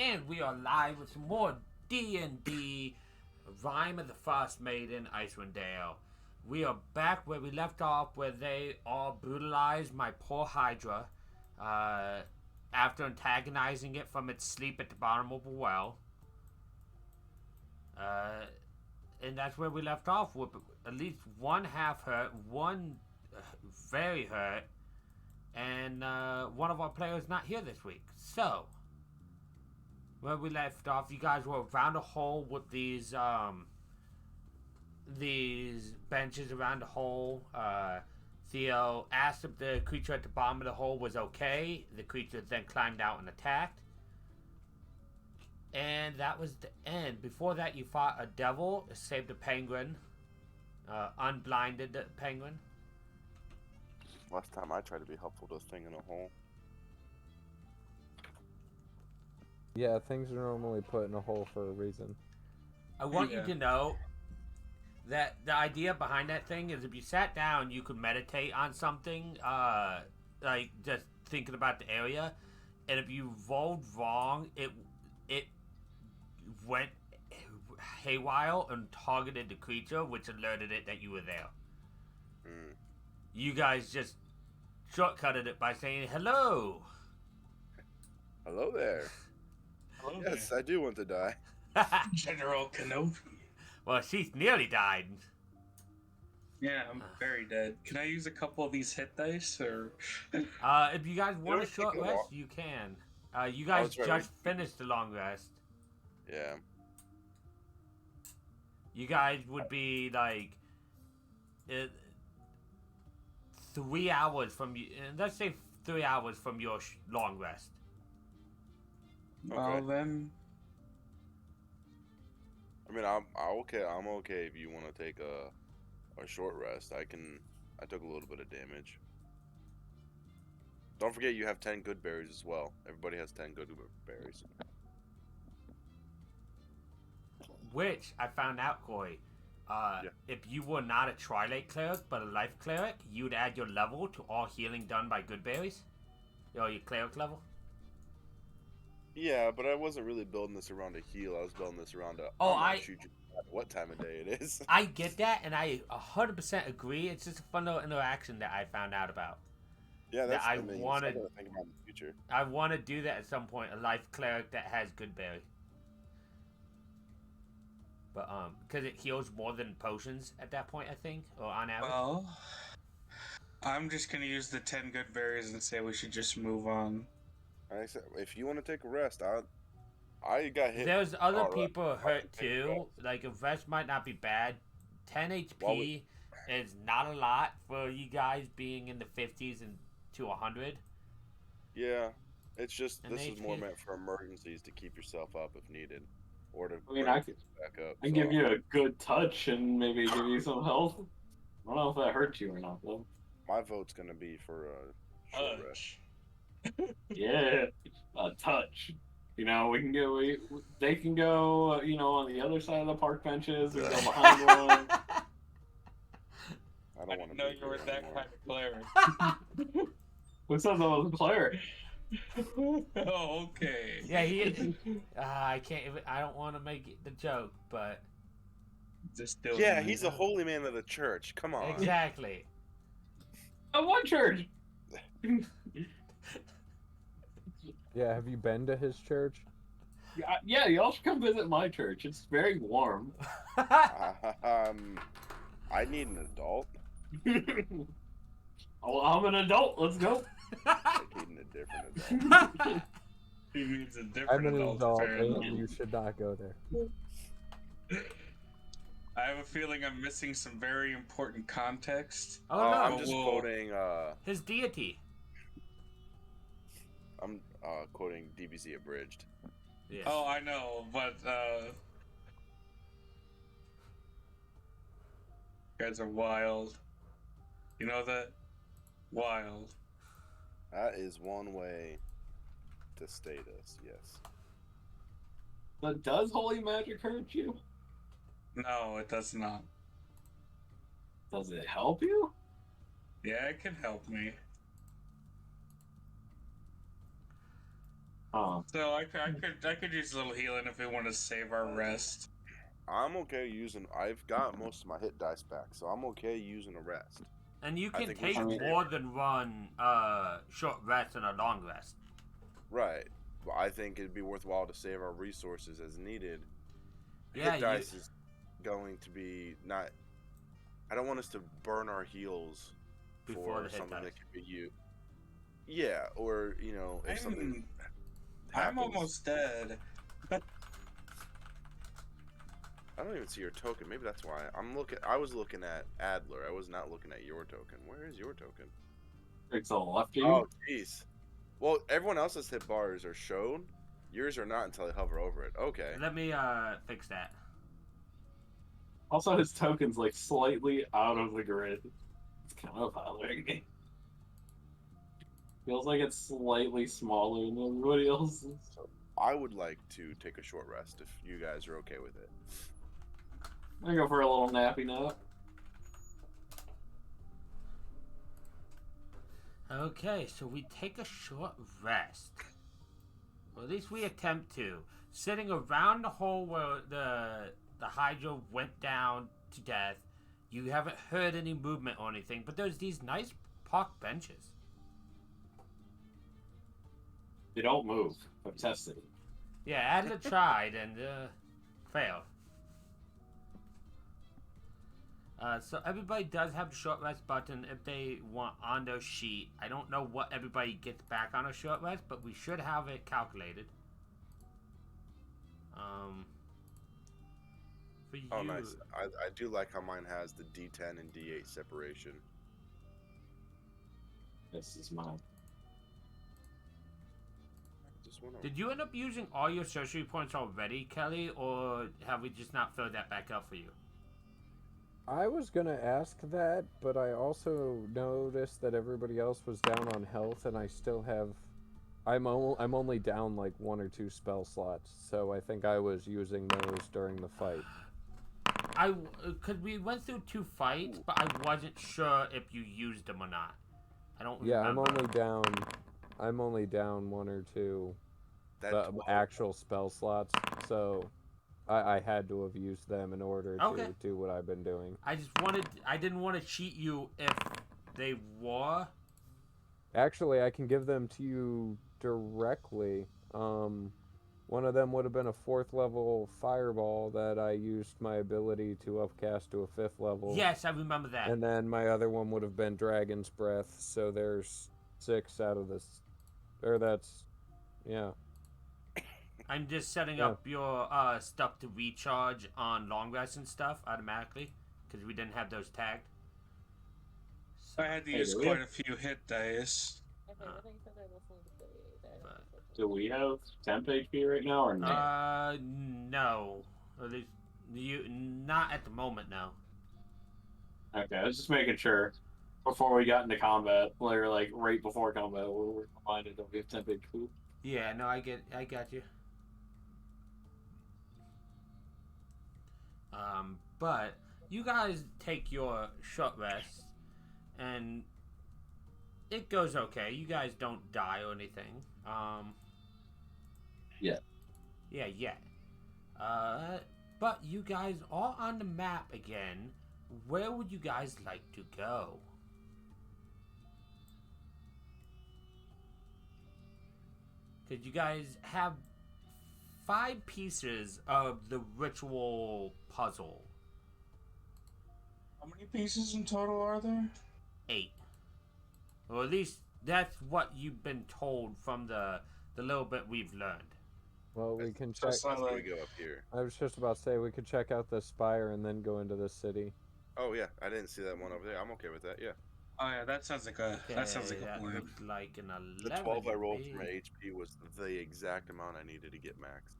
and we are live with some more D&D Rime of the Frostmaiden, Icewind Dale. We are back where we left off, where they all brutalized my poor Hydra after antagonizing it from its sleep at the bottom of a well. And that's where we left off, with at least one half hurt, one very hurt, and one of our players not here this week. So, where we left off, you guys were around a hole with these benches around the hole. Theo asked if the creature at the bottom of the hole was okay. The creature then climbed out and attacked. And that was the end. Before that, you fought a devil, saved a penguin, unblinded the penguin. Last time I tried to be helpful to this thing in a hole. Yeah, things are normally put in a hole for a reason. I want you to know that the idea behind that thing is if you sat down, you could meditate on something, like just thinking about the area, and if you rolled wrong, it went haywire and targeted the creature, which alerted it that you were there. Mm. You guys just shortcutted it by saying hello. Hello there. Hello Yes, there. I do want to die. General Kenobi. Well, she's nearly died. Yeah, I'm very dead. Can I use a couple of these hit dice, or? If you guys want a don't short take a rest, walk. you can. You guys that's right, just finished the long rest. Yeah. You guys would be like 3 hours from you. Let's say 3 hours from your long rest. Well then, I mean, I'm okay if you want to take a short rest. I took a little bit of damage. Don't forget you have 10 good berries as well. Everybody has 10 good berries. Which I found out, Corey. If you were not a Twilight cleric but a life cleric, you'd add your level to all healing done by good berries. Or your cleric level. Yeah, but I wasn't really building this around a heal. I was building this around a. Oh, I'm gonna shoot you no matter what time of day it is. I get that, and I 100% agree. It's just a fun little interaction that I found out about. Yeah, that's I something wanted- to think about in the future. I want to do that at some point. A life cleric that has good berry. But because it heals more than potions at that point, I think, or on average. well, I'm just gonna use the 10 good berries and say we should just move on. Like I said, if you want to take a rest, I got hit. There's other Alright. people hurt Take a too. rest. Like a rest might not be bad. 10 HP Well, is not a lot for you guys being in the 50s and to 100. Yeah, it's just And this is more HP. meant for emergencies to keep yourself up if needed, or to I mean, bring I things back up. I give you a good touch and maybe give you some health. I don't know if that hurts you or not, though. My vote's gonna be for a short rest. Yeah, a touch. You know, we can go. They can go. You know, on the other side of the park benches. We go behind one. I I don't want didn't to know be you were here that anymore. kind of cleric. Who says I was a cleric? Oh, okay. Yeah, he. I can't. I don't want to make it the joke, but Just still. Yeah, he's a holy man of the church. Come on. exactly. Of what church? Yeah, have you been to his church? Yeah, y'all should come visit my church. It's very warm. I need an adult. Oh, I'm an adult. Let's go. I need a different adult. He means a I'm different an adult. adult, apparently. and you should not go there. I have a feeling I'm missing some very important context. Oh I'm no, just Whoa. quoting. his deity. I'm quoting DBZ abridged. Yeah. Oh, I know, but you guys are wild. You know that? Wild. That is one way to state us. Yes. But does holy magic hurt you? No, it does not. Does it help you? Yeah, it can help me. So I could use a little healing if we want to save our rest. I'm okay using. I've got most of my hit dice back, so I'm okay using a rest. And you I can think we take should save more it. than one short rest and a long rest. Right. But I think it'd be worthwhile to save our resources as needed. Yeah, Hit dice is going to be not. I don't want us to burn our heals Before for the hit something dice. that could be used. Yeah, or if something I'm happens. almost dead. I don't even see your token. Maybe that's why I was looking at Adler. I was not looking at your token. Where is your token? It's to the left of you. Oh, jeez. Well, everyone else's hit bars are shown. Yours are not until I hover over it. Okay. Let me fix that. Also, his token's like slightly out of the grid. It's kind of bothering me. Feels like it's slightly smaller than everybody else's. So I would like to take a short rest if you guys are okay with it. I'm gonna go for a little nappy nap. Okay, so we take a short rest. Or at least we attempt to. Sitting around the hole where the Hydra went down to death. You haven't heard any movement or anything, but there's these nice park benches. They don't move. I've tested it. Yeah, Adler tried and failed. So everybody does have the short rest button if they want on their sheet. I don't know what everybody gets back on a short rest, but we should have it calculated. For you, Oh, nice. I do like how mine has the D10 and D8 separation. This is mine. Just wanna... Did you end up using all your sorcery points already, Kelly, or have we just not filled that back up for you? I was gonna ask that, but I also noticed that everybody else was down on health, and I still have. I'm only down like 1 or 2 spell slots, so I think I was using those during the fight. Cause we went through 2 fights, but I wasn't sure if you used them or not. I don't Yeah, remember. I'm only down 1 or 2 That the 12 actual spell slots, so I had to have used them in order Okay. to do what I've been doing. I didn't want to cheat you if they were. Actually, I can give them to you directly. One of them would have been a 4th level fireball that I used my ability to upcast to a 5th level. Yes, I remember that. And then my other one would have been Dragon's Breath, so there's 6 out of this. Or that's, yeah. I'm just setting Yeah. up your stuff to recharge on long rest and stuff automatically because we didn't have those tagged. I had to use quite a few hit dice. Do we have temp HP right now or no? No. Or at least not at the moment, no. Okay, I was just making sure before we got into combat, like right before combat, we were reminded that we have temp HP. Yeah, no, I got you. But you guys take your short rest, and it goes okay. You guys don't die or anything. Yet. Yeah, yet. But you guys are on the map again. Where would you guys like to go? Because you guys have 5 pieces of the ritual puzzle. How many pieces in total are there? 8. Or at least that's what you've been told from the little bit we've learned. Well, we can check. That's not we like... go up here. I was just about to say we could check out the spire and then go into the city. Oh yeah, I didn't see that one over there. I'm okay with that. Yeah. Oh yeah, that sounds like a Okay, that sounds like a that plan. looks like an 11. The 12 I rolled to for my me. HP was the exact amount I needed to get max.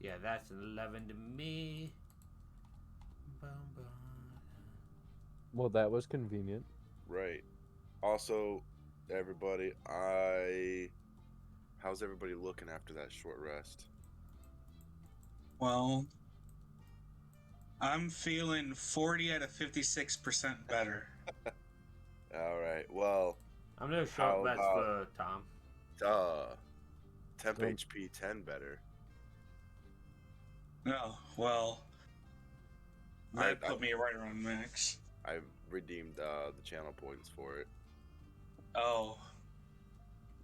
Yeah, that's an 11 to me. Boom, boom. Well, that was convenient. Right. Also, everybody, how's everybody looking after that short rest? Well, I'm feeling 40 out of 56% better. All right. Well, I'm gonna How short rest about- for Tom. temp Yep. HP 10 better. No, well, that I- put me right around max. I redeemed the channel points for it. Oh.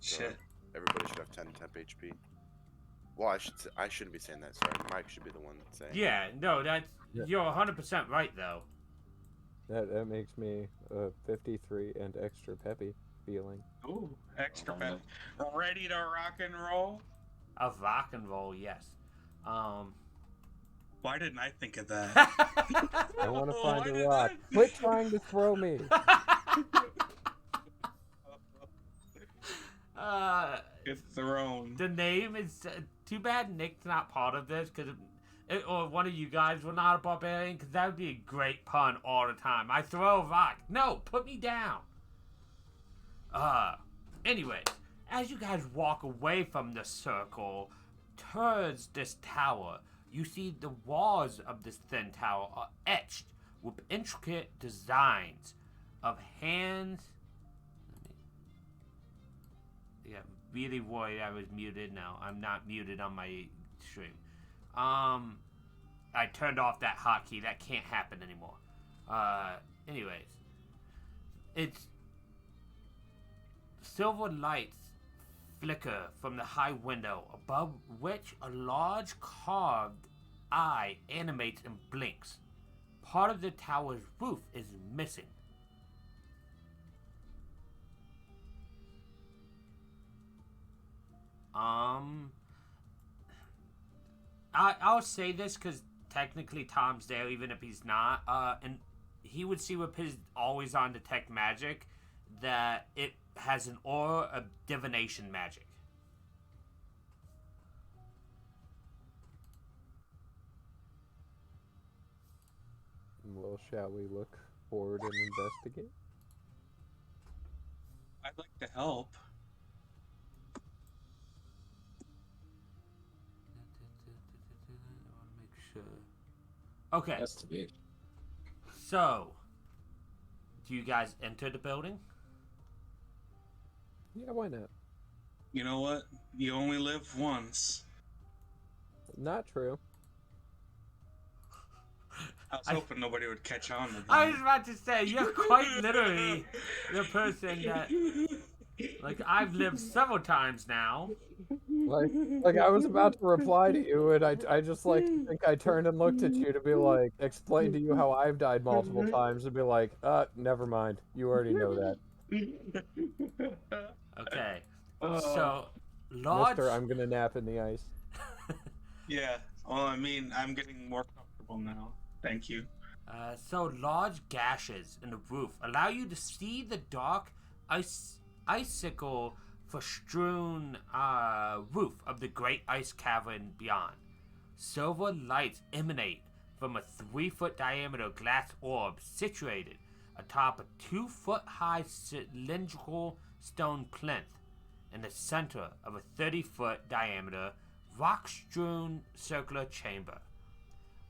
So Shit. everybody should have 10 temp HP. Well, I shouldn't be saying that. Sorry, Mike should be the one saying. Yeah, no, that's Yeah. you're 100% right though. That makes me 53 and extra peppy feeling. Ooh, extra pep. Ready to rock and roll? A rock and roll, yes. Why didn't I think of that? I want to find Why a did rock. I- Quit trying to throw me. Get thrown. The name is too bad Nick's not part of this because or one of you guys were not a barbarian because that would be a great pun all the time. I throw a rock. No, put me down. Anyways, as you guys walk away from the circle towards this tower, you see the walls of this thin tower are etched with intricate designs of hands. Yeah, really worried I was muted. Now I'm not muted on my stream. I turned off that hotkey. That can't happen anymore. Anyways, it's silver lights flicker from the high window, above which a large carved eye animates and blinks. Part of the tower's roof is missing. I'll say this because technically Tom's there, even if he's not. And he would see with his always on detect magic that it has an aura of divination magic. Well, shall we look forward and investigate? I'd like to help. I want to make sure. Okay. Has to be. So, do you guys enter the building? Yeah, why not? You know what? You only live once. Not true. I was hoping nobody would catch on to that. I was about to say, you're quite literally the person that, like, I've lived several times now. Like I was about to reply to you, and I just like think I turned and looked at you to be like, explain to you how I've died multiple times, and be like, never mind, you already know that. Okay. So, large... Mister, I'm gonna nap in the ice. Yeah. Well, I mean, I'm getting more comfortable now. Thank you. So large gashes in the roof allow you to see the dark icicle strewn roof of the great ice cavern beyond. Silver lights emanate from a 3-foot diameter glass orb situated atop a 2-foot-high cylindrical stone plinth in the center of a 30-foot diameter rock-strewn circular chamber.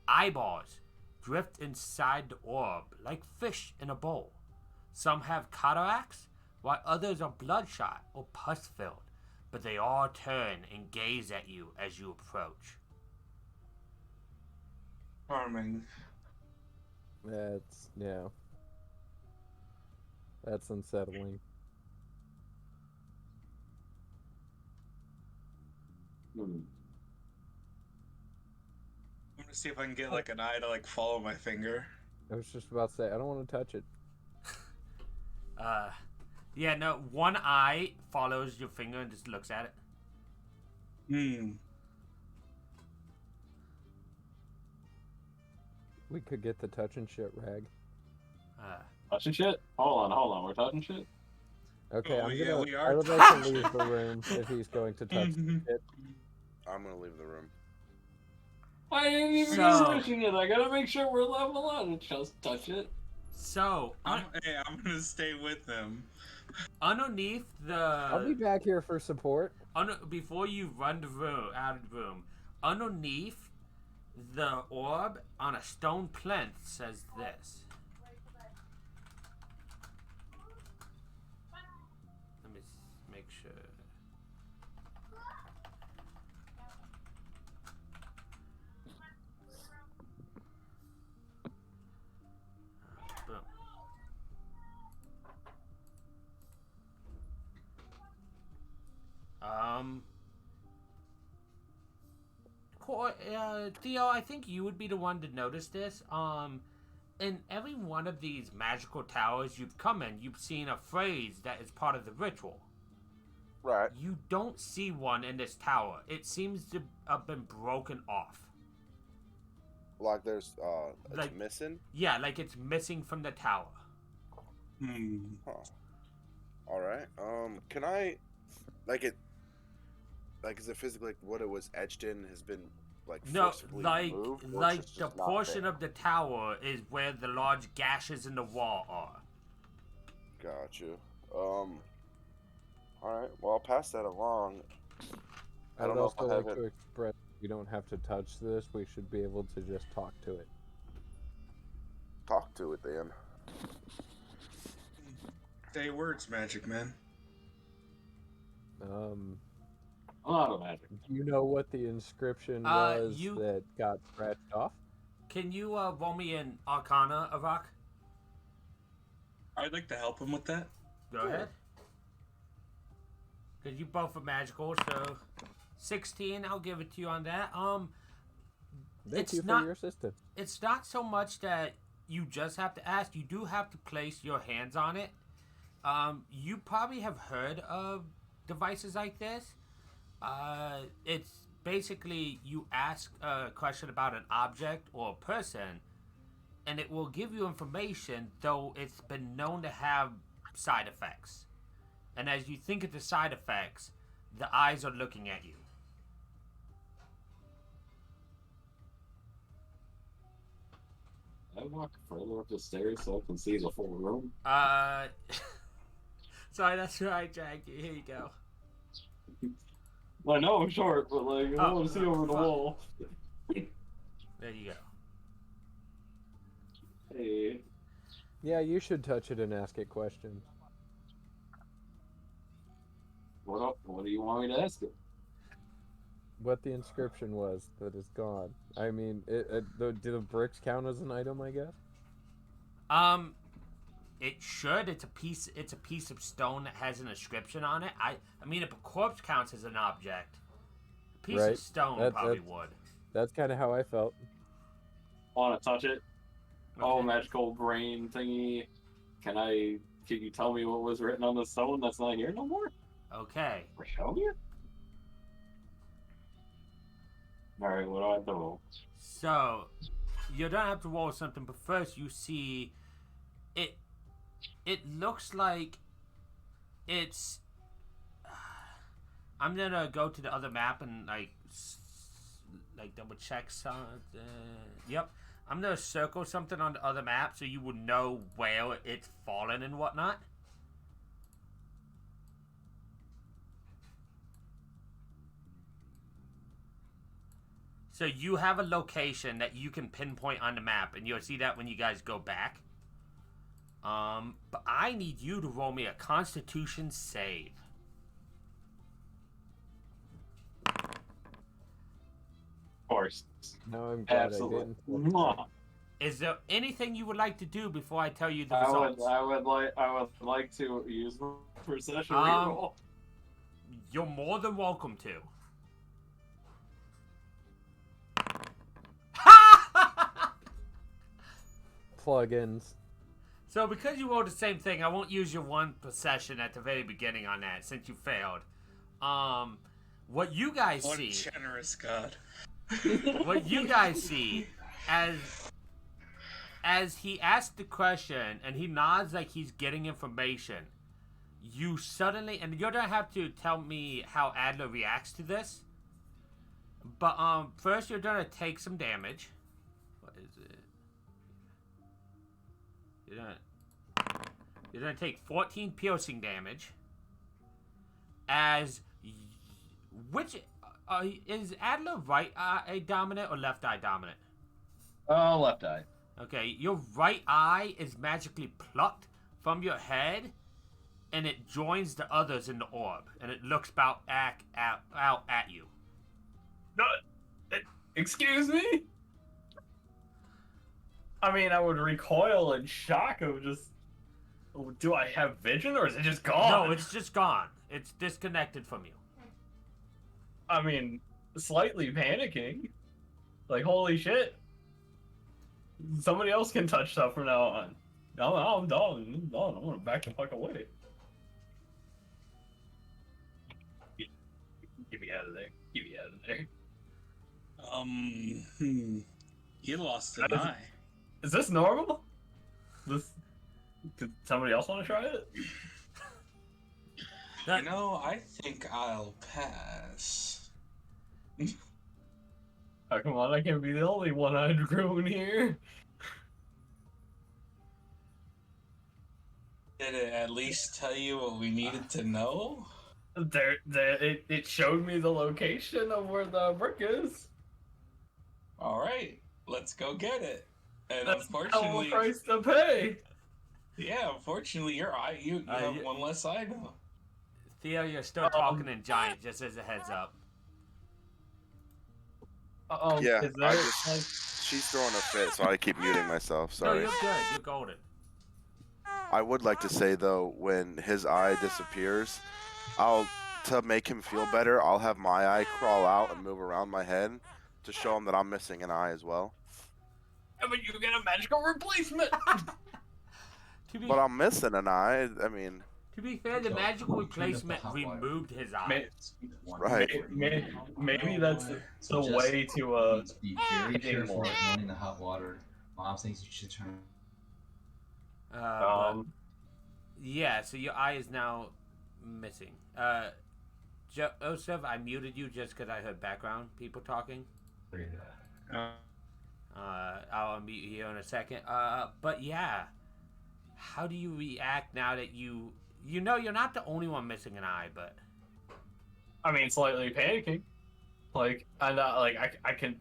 Eyeballs drift inside the orb like fish in a bowl. Some have cataracts, while others are bloodshot or pus-filled, but they all turn and gaze at you as you approach. Charming. That's unsettling. I'm gonna see if I can get like an eye to like follow my finger. I was just about to say, I don't want to touch it. Yeah, no, one eye follows your finger and just looks at it. We could get the touch and shit rag. Touching shit? Hold on. We're touching shit? Okay, Oh, yeah, we I are would like to leave the room if he's going to touch it. I'm gonna leave the room. I ain't even So- touching it. I gotta make sure we're level out and just touch it. So, I'm gonna stay with them. underneath I'll be the... back here for support. Before you run the room, out of the room, underneath the orb on a stone plinth says this. Let me make sure. Theo, I think you would be the one to notice this. In every one of these magical towers you've come in, you've seen a phrase that is part of the ritual. Right. You don't see one in this tower. It seems to have been broken off. Like there's it's Like- missing. Yeah, like it's missing from the tower. Huh. All right. Can I, like it, like is it physically like what it was etched in has been like No, forcibly like moved, or it's like just the not portion there? of the tower is where the large gashes in the wall are. Got you. All right. Well, I'll pass that along. I I'd don't know if also I like have to it. express we don't have to touch this. We should be able to just talk to it. Talk to it then. Say words, Magic Man. A lot of magic. Do you know what the inscription was that got scratched off? Can you roll me an Arcana, Avak? I'd like to help him with that. Go ahead. Because you both are magical, so 16, I'll give it to you on that. Thank It's you for not- your assistance. It's not so much that you just have to ask, you do have to place your hands on it. You probably have heard of devices like this. It's basically you ask a question about an object or a person, and it will give you information, though it's been known to have side effects. And as you think of the side effects, the eyes are looking at you. I walk further up the stairs so I can see the full room. Sorry, that's right, Jack. Here you go. Well, I know I'm short, but like I Oh, want to see over the fuck. wall. There you go. Hey, Yeah, you should touch it and ask it questions. what do you want me to ask it? What the inscription was that is gone. I mean, do the bricks count as an item, I guess? It should. It's a piece of stone that has an inscription on it. I mean, if a corpse counts as an object, a piece Right. of stone That- probably that's- would. That's kind of how I felt. Want to touch it? Oh, Okay. magical brain thingy. Can you tell me what was written on the stone that's not here no more? Okay. Or show me it? Alright, what do I have to roll? So you don't have to roll something, but first you see it. It looks like it's. I'm gonna go to the other map and like double check something. Yep, I'm gonna circle something on the other map so you will know where it's fallen and whatnot. So you have a location that you can pinpoint on the map, and you'll see that when you guys go back. But I need you to roll me a Constitution save. Of course. Now I'm glad I Absolutely. didn't. Mwah. Is there anything you would like to do before I tell you the I results? would like to use my procession Um, reroll. You're more than welcome to. Plugins. So because you rolled the same thing, I won't use your one possession at the very beginning on that since you failed. What you guys What see, generous God. what you guys see, as he asks the question and he nods like he's getting information, you suddenly, and you're gonna have to tell me how Adler reacts to this. But first you're gonna take some damage. What is it? You're gonna take 14 piercing damage. As which is Adler right eye dominant or left eye dominant? Oh, left eye. Okay, your right eye is magically plucked from your head, and it joins the others in the orb, and it looks out at you. No, excuse me? I mean, I would recoil in shock of just. Do I have vision or is it just gone? No, it's just gone. It's disconnected from you. I mean, slightly panicking. Like, holy shit. Somebody else can touch stuff from now on. No, I'm done. I'm gonna back the fuck away. Get me out of there. Get me out of there. You lost an eye. Is this normal? Did somebody else want to try it? You know, I think I'll pass. Oh, come on, I can't be the only one-eyed groon here. Did it at least tell you what we needed to know? It showed me the location of where the brick is. All right, let's go get it. And That's the unfortunately, price to pay. yeah, unfortunately, your eye, you have one less eye now. Theo, you're still talking in giant, just as a heads up. Yeah, is there, she's throwing a fit, so I keep muting myself. Sorry. No, you're good. You're golden. I would like to say though, when his eye disappears, to make him feel better, I'll have my eye crawl out and move around my head to show him that I'm missing an eye as well. I mean, you get a magical replacement. But I'm missing an eye. I mean, to be fair, the magical replacement removed his eye. right. Maybe that's the way to be very getting careful more. running the hot water. Mom thinks you should turn. Yeah, so your eye is now missing. Joseph, I muted you just because I heard background people talking. I'll unmute you here in a second. But yeah, how do you react now that you know you're not the only one missing an eye, but I mean, slightly panicking. Like, I'm not like I can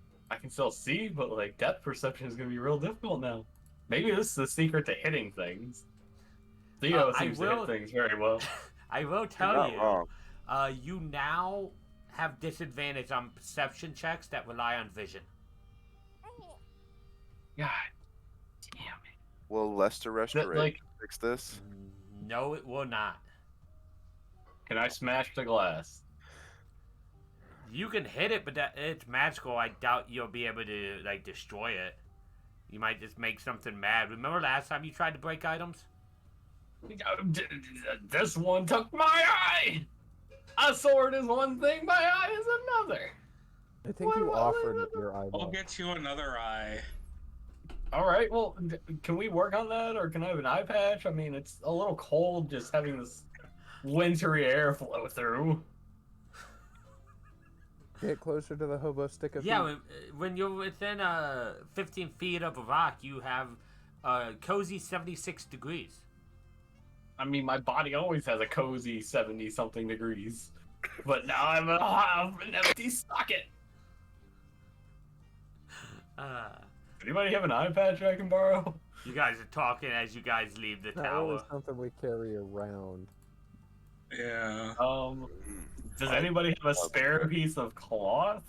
still see, but like depth perception is gonna be real difficult now. Maybe this is the secret to hitting things. Theo seems to hit things very well. I will You're tell not you, wrong. you now have disadvantage on perception checks that rely on vision. God damn it. Will Lester Restoration Like, fix this? No, it will not. can I smash the glass? You can hit it, but it's magical. I doubt you'll be able to like destroy it. You might just make something mad. Remember last time you tried to break items? This one took my eye. A sword is one thing, my eye is another. I think you offered your I'll eyeball. get you another eye. All right, well, can we work on that, or can I have an eye patch? I mean, it's a little cold just having this wintry air flow through. Get closer to the hobo stick of Yeah, feet. when you're within 15 feet of a rock, you have cozy 76 degrees. I mean, my body always has a cozy 70-something degrees, but now I'm an empty socket. Anybody have an eye patch I can borrow? You guys are talking as you guys leave the That tower. is something we carry around. Yeah. Does anybody have a spare piece of cloth?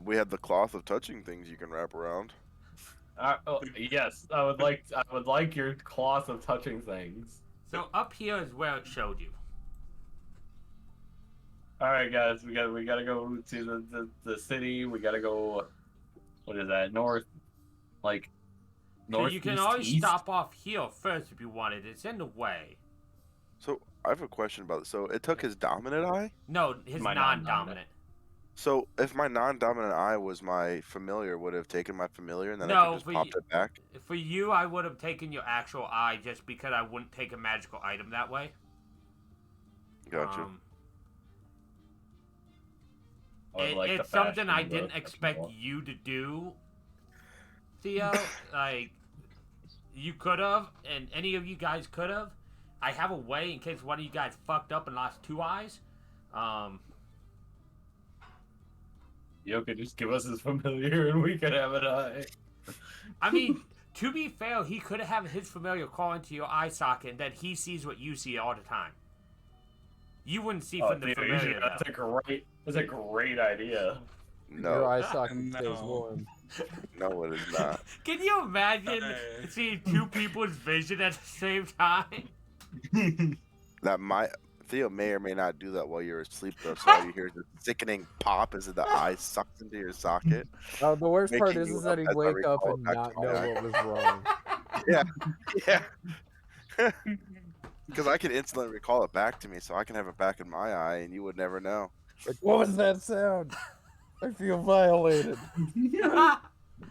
We have the cloth of touching things you can wrap around. Yes, I would like your cloth of touching things. So up here is where it showed you. All right, guys, we gotta go to the city. We gotta go. What is that? North, like So north. you can always stop off here first if you wanted. It's in the way. So I have a question about this. So it took his dominant eye? No, his My non-dominant. So if my non-dominant eye was my familiar, would it have taken my familiar and then I No, could just for popped it back? For you, I would have taken your actual eye just because I wouldn't take a magical item that way. Gotcha. It's something I didn't expect you to do, Theo. Like, you could have, and any of you guys could have. I have a way in case one of you guys fucked up and lost 2 eyes. Yo could just give us his familiar and we could have an eye. I mean, to be fair, he could have his familiar crawl into your eye socket and then he sees what you see all the time. You wouldn't see from the familiar. That's a great idea. Your No, eye socket stays No. warm. no, it is not. Can you imagine seeing 2 people's vision at the same time? That Theo may or may not do that while you're asleep, though. So all you hear is a sickening pop as the eye sucks into your socket. Oh, the worst part Making is, you is that up he'd as I wake up recall and back to not my know eye. what was wrong. Yeah, yeah. Because I can instantly recall it back to me, so I can have it back in my eye, and you would never know. Like, what was that sound? I feel violated.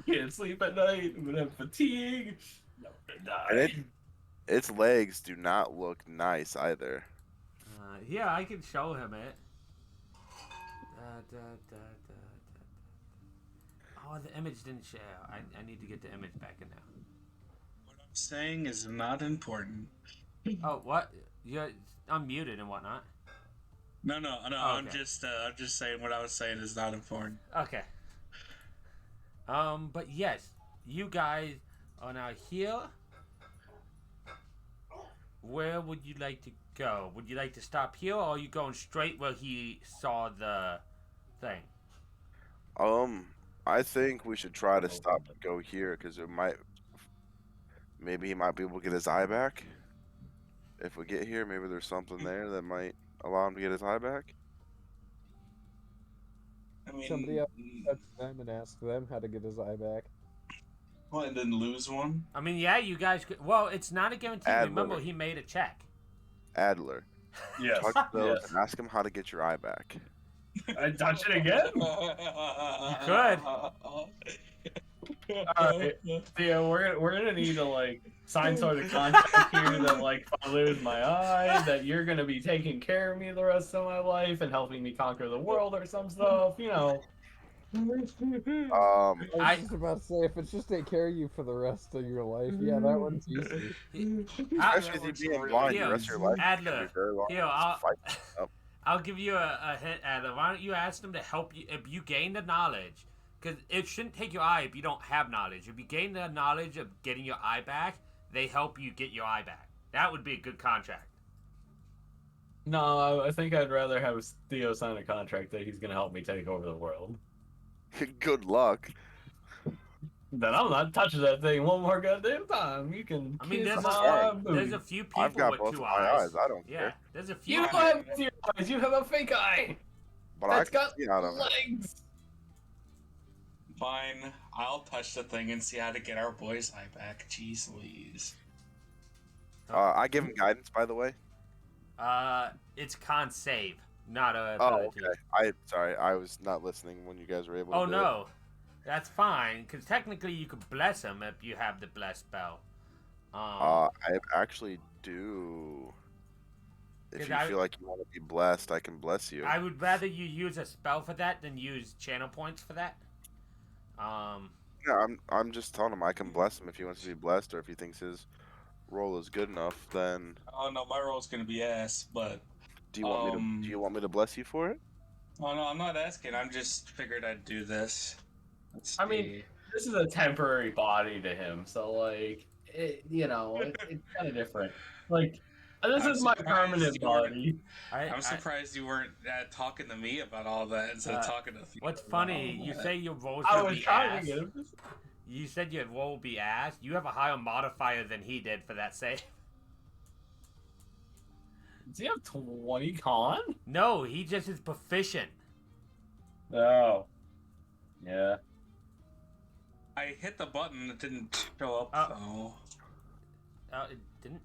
Can't sleep at night. I'm gonna have fatigue. No, And die. its legs do not look nice either. Yeah, I can show him it. Da, da, da. Oh, the image didn't share. I need to get the image back in there. What I'm saying is not important. Oh, what? You're unmuted and whatnot. No. Oh, I'm okay. just saying what I was saying is not important. Okay. But yes, you guys are now here. Where would you like to go? Would you like to stop here, or are you going straight where he saw the thing? I think we should try to stop and go here because maybe he might be able to get his eye back. If we get here, maybe there's something there that might allow him to get his eye back. I mean, Somebody else touch them and ask them how to get his eye back. what, and then lose one? I mean, yeah, you guys could. Well, it's not a guarantee. Adler. Remember, he made a check. Adler, Yes. touch those Yes. and ask him how to get your eye back. I touch it again. could. Alright, Theo, we're gonna need to like sign sort of contract here that like if I lose my eye, that you're gonna be taking care of me the rest of my life and helping me conquer the world or some stuff, you know. I was just about to say, if it's just take care of you for the rest of your life, yeah, that one's easy. Especially with you being blind the rest of your life. Adler, It's very long. here, Just fight up. I'll give you a hint, Adler. Why don't you ask them to help you if you gain the knowledge? Because it shouldn't take your eye if you don't have knowledge. If you gain the knowledge of getting your eye back, they help you get your eye back. That would be a good contract. No, I think I'd rather have Theo sign a contract that he's gonna help me take over the world. Good luck. Then I'm not touching that thing one more goddamn time. You can. I mean, kiss there's my a booty. few people I've got with both two of my eyes. eyes. I don't Yeah, care. there's a few. You don't have your eyes. You have a fake eye. But I That's can got see out of it. legs. Fine, I'll touch the thing and see how to get our boy's eye back. Jeez Louise. I give him guidance, by the way. It's con save, not a. Oh, ability. okay. Sorry, I was not listening when you guys were able to Oh do no, that's fine. Because technically, you could bless him if you have the bless spell. I actually do. If Did you I- feel like you want to be blessed, I can bless you. I would rather you use a spell for that than use channel points for that. Yeah, I'm just telling him I can bless him if he wants to be blessed, or if he thinks his roll is good enough. Then Oh no, my roll's gonna be ass, but do you want me to bless you for it? oh no, I'm not asking. I'm just figured I'd do this. Let's I mean, see. this is a temporary body to him, so like, it's kind of different. Like, this I'm is my surprised permanent you weren't- body. I'm surprised you weren't talking to me about all that instead of talking to. Theo What's about funny, all you that. say your roll's I gonna was be trying ass. to get him. You said your roll will be ass. You have a higher modifier than he did for that save. Does he have 20 con? No, he just is proficient. Oh. Yeah. I hit the button, it didn't show up though. It didn't.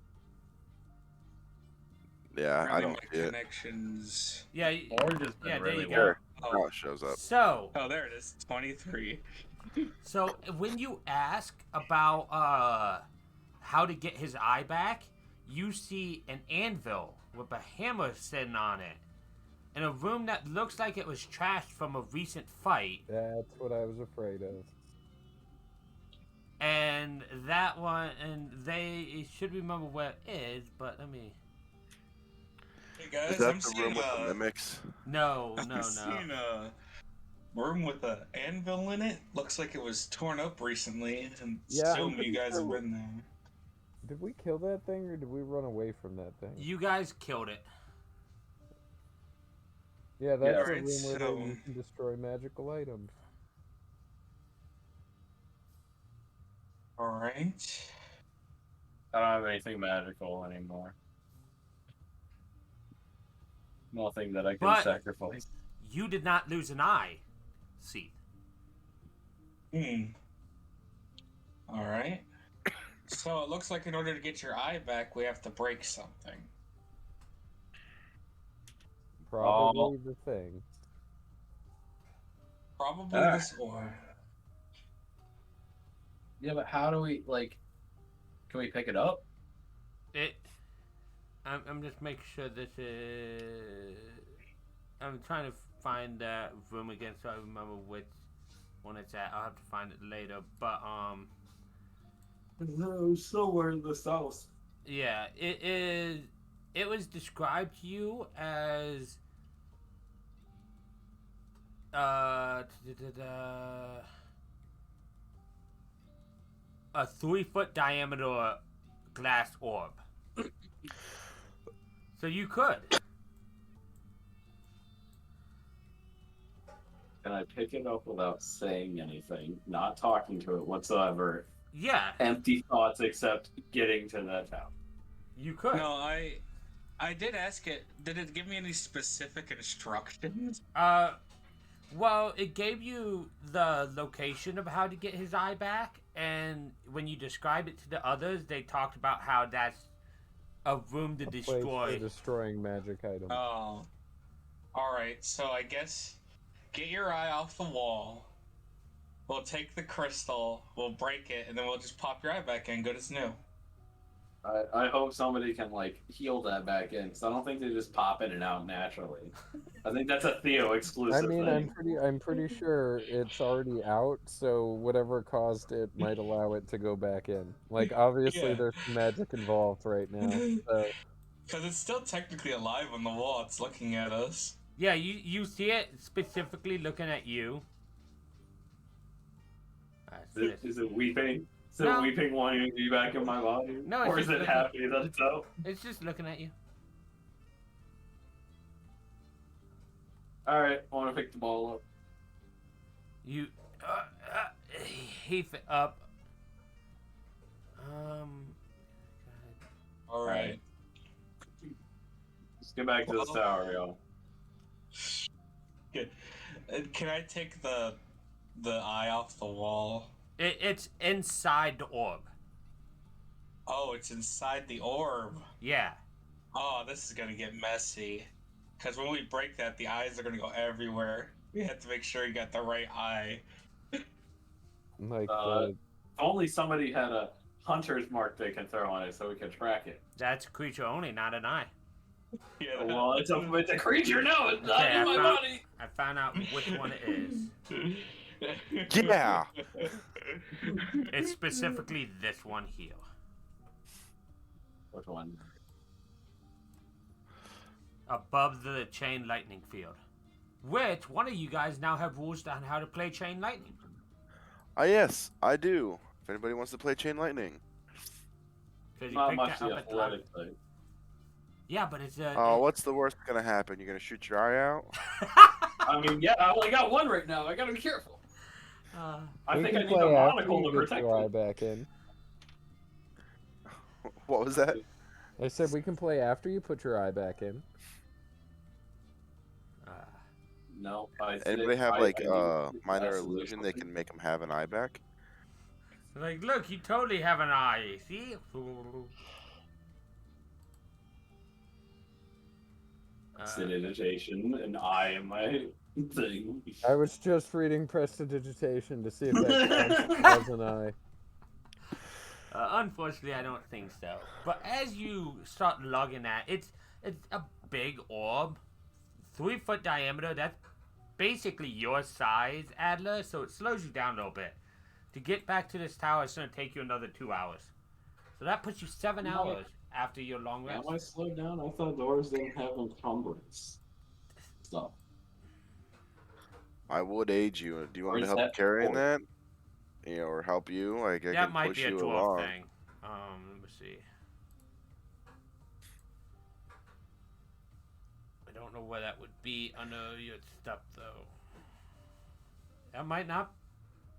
Yeah, I Apparently don't my see it. connections. Yeah, Or just been yeah. There really you go. There, Oh, now it shows up. So, oh, there it is. 23. So when you ask about how to get his eye back, you see an anvil with a hammer sitting on it, in a room that looks like it was trashed from a recent fight. That's what I was afraid of. And that one, and they should remember where it is, but let me. Hey guys, Is that I'm the seeing room with the mimics? No, no, I'm no. seeing a room with an anvil in it. Looks like it was torn up recently, and Yeah, assume I'm you guys have sure- been there. Did we kill that thing or did we run away from that thing? You guys killed it. Yeah, that's the alright, room where so- you can destroy magical items. Alright. I don't have anything magical anymore. Nothing that I can But- sacrifice. You did not lose an eye, Seath. Alright. So it looks like in order to get your eye back, we have to break something. Probably the thing. Probably Alright. this orb. Yeah, but how do we, like... Can we pick it up? I'm just making sure this is. I'm trying to find that room again so I remember which one it's at. I'll have to find it later. But No, somewhere in the south. yeah, it is. It was described to you as a 3-foot diameter glass orb. So you could. Can I pick it up without saying anything? Not talking to it whatsoever. Yeah, Empty thoughts except getting to that town. you could. No, I did ask it. Did it give me any specific instructions? Well, it gave you the location of how to get his eye back, and when you described it to the others, they talked about how that's a room to A place destroy. for destroying magic items. Oh. Alright, so I guess get your eye off the wall. We'll take the crystal, we'll break it, and then we'll just pop your eye back in, good as new. I hope somebody can, like, heal that back in, because I don't think they just pop in and out naturally. I think that's a Theo I exclusive mean, thing. I'm pretty sure it's already out, so whatever caused it might allow it to go back in. Like, obviously, Yeah. there's some magic involved right now. So Because it's still technically alive on the wall, it's looking at us. Yeah, you see it specifically looking at you. Is it weeping? Is it No. weeping wanting to be back in my body? No, it's or is just it looking- happy that it's out? It's just looking at you. Alright, I want to pick the ball up. You heave it up. Alright. Let's get back to this tower, y'all. Can I take the eye off the wall? It's inside the orb. Oh, it's inside the orb. Yeah. Oh, this is gonna get messy. Because when we break that, the eyes are gonna go everywhere. We have to make sure you got the right eye. like, If only somebody had a hunter's mark they can throw on it so we can track it. That's a creature only, not an eye. Yeah. Well, it's a creature now, it's not Okay, in my body! I found out which one it is. Yeah. It's specifically this one here. Which one? Above the chain lightning field. Which one of you guys now have rules on how to play chain lightning? Yes, I do. If anybody wants to play Chain Lightning. 'Cause you Not picked much that the up at the lab. athletic thing. Yeah, but it's a. Oh, what's the worst gonna happen? You're gonna shoot your eye out? I mean, yeah, I only got one right now. I gotta be careful. I we think I can need the play after monocle you to get protect your eye it. back in. What was that? I said we can play after you put your eye back in. No, I Anybody said have I like need minor less illusion they than- can make them have an eye back? Like, look, you totally have an eye. See? Prestidigitation, and I am my thing. I was just reading Prestidigitation to see if that counts as an eye. Unfortunately, I don't think so. But as you start logging that, it's a big orb, 3-foot diameter. That's basically your size, Adler. So it slows you down a little bit. To get back to this tower, it's gonna take you another 2 hours. So that puts you 7 hours after your long rest. Am I slowed down? I thought doors didn't have encumbrance. Stop. I would aid you. Do you want Or me to is help that carrying four? that? You know, or help you? Like I That can might push be a you dwarf along. thing. Let me see. I don't know where that would be under your stuff, though. That might not